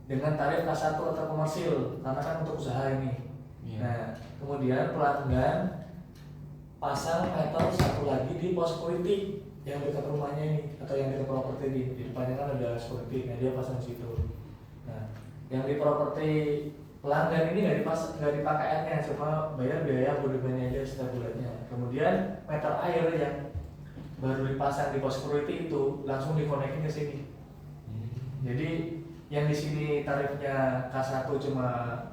dengan tarif K1 atau komersil karena kan untuk usaha ini. Iya. Nah kemudian pelanggan pasang meter satu lagi di pos security yang dekat rumahnya ini atau yang dekat properti di depannya kan ada security, nah dia pasang situ. Nah yang di properti pelanggan ini nggak dipakai airnya, cuma bayar biaya abodemennya aja setiap bulannya. Kemudian meter air yang baru dipasang di pos security itu langsung dikonekin ke sini. Jadi yang di sini tarifnya K1 cuma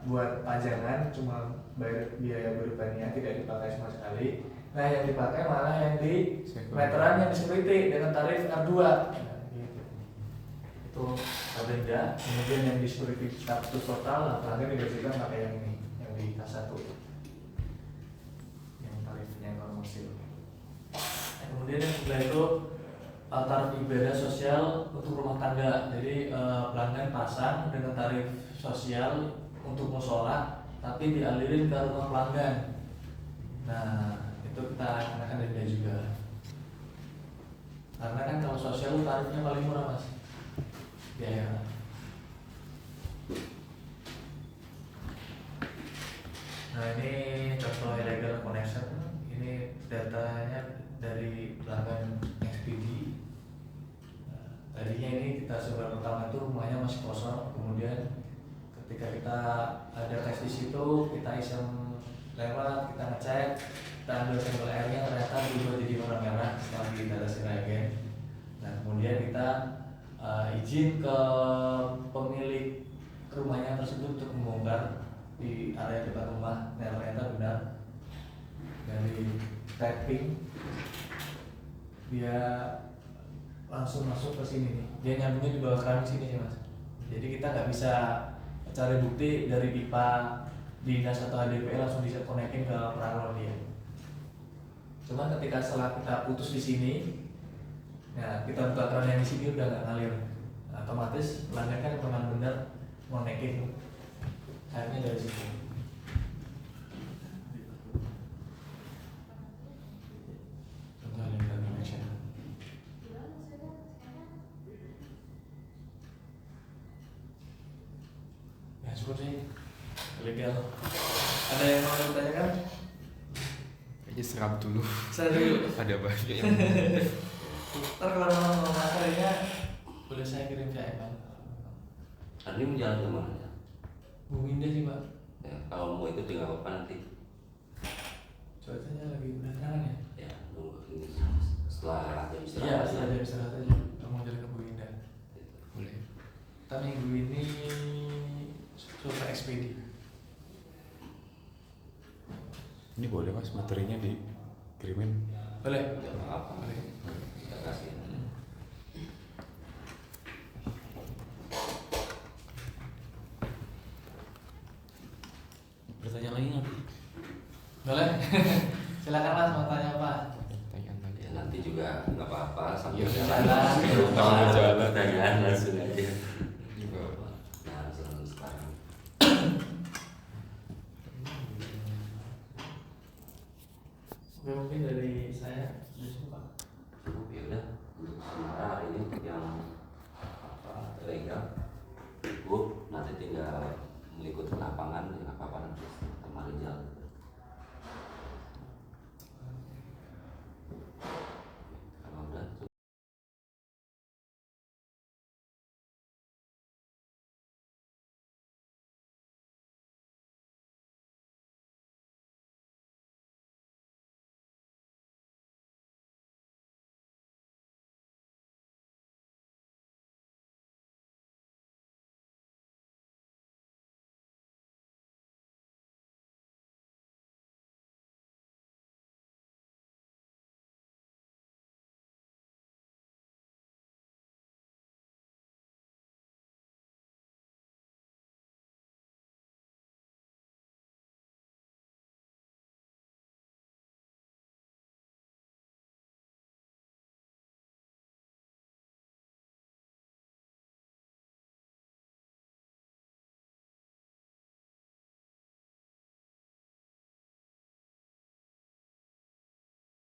buat pajangan, cuma bayar biaya abodemennya, tidak dipakai sama sekali. Nah yang dipakai malah yang di meteran yang di security dengan tarif R2. Nah, gitu. Itu denda. Kemudian yang di security status total, pelanggan dibersihkan pakai yang ini, yang di K1, yang tarifnya komersil. Nah, kemudian yang sebelah itu tarif ibadah sosial untuk rumah tangga. Jadi pelanggan pasang dengan tarif sosial untuk musola, tapi dialirin ke rumah pelanggan. Nah itu kita kenakan denda juga. Karena kan kalau sosial tarifnya paling murah mas. Ya. Nah ini contoh illegal connection. Ini datanya dari pelanggan XPD. Nah, tadinya ini kita sebulan pertama itu rumahnya masih kosong. Kemudian ketika kita ada tes di situ, kita iseng lewat, kita ngecek, kita ambil sampel airnya, ternyata berubah jadi warna merah setelah kita tes reagen. Nah kemudian kita izin ke pemilik rumahnya tersebut untuk membongkar di area dekat rumah. Nah ternyata benar dari tapping dia langsung masuk ke sini nih. Dia nyambungnya di bawah keramik sini sih mas. Jadi kita nggak bisa cari bukti dari pipa dinas atau HDP langsung bisa konekin ke peralon dia. Cuma ketika setelah kita putus di sini, nah kita buka keran yang di sini udah nggak ngalir. Nah, otomatis pelanggan kan memang benar konekin airnya dari situ. Contoh illegal connection. Ya cukup sih ilegal. Ada yang mau ditanyakan? Kayaknya seram dulu. Saya dulu. Ada banyak yang Ntar kalau mau materinya boleh saya kirim via email. Ini mau jalan kemana ya? Bung Indah sih pak. Ya, kalau mau ikut tinggal apa nanti? Cuacanya lagi berantakan ya? Ya, nunggu ini setelah jam Iya, istirahat. setelah jam istirahat aja. Kita mau jalan ke Bung Indah. boleh. Kita minggu ini survei ekspedi. Ini boleh mas materinya dikirimin. Boleh? Ya, nggak apa-apa. Boleh. Kita kasih. Silakan Mas mau tanya apa? Pertanyaan lagi. Ya nanti juga nggak apa-apa sambil Iya, jalan jalan. lupa Sambil ada jalan. pertanyaan langsung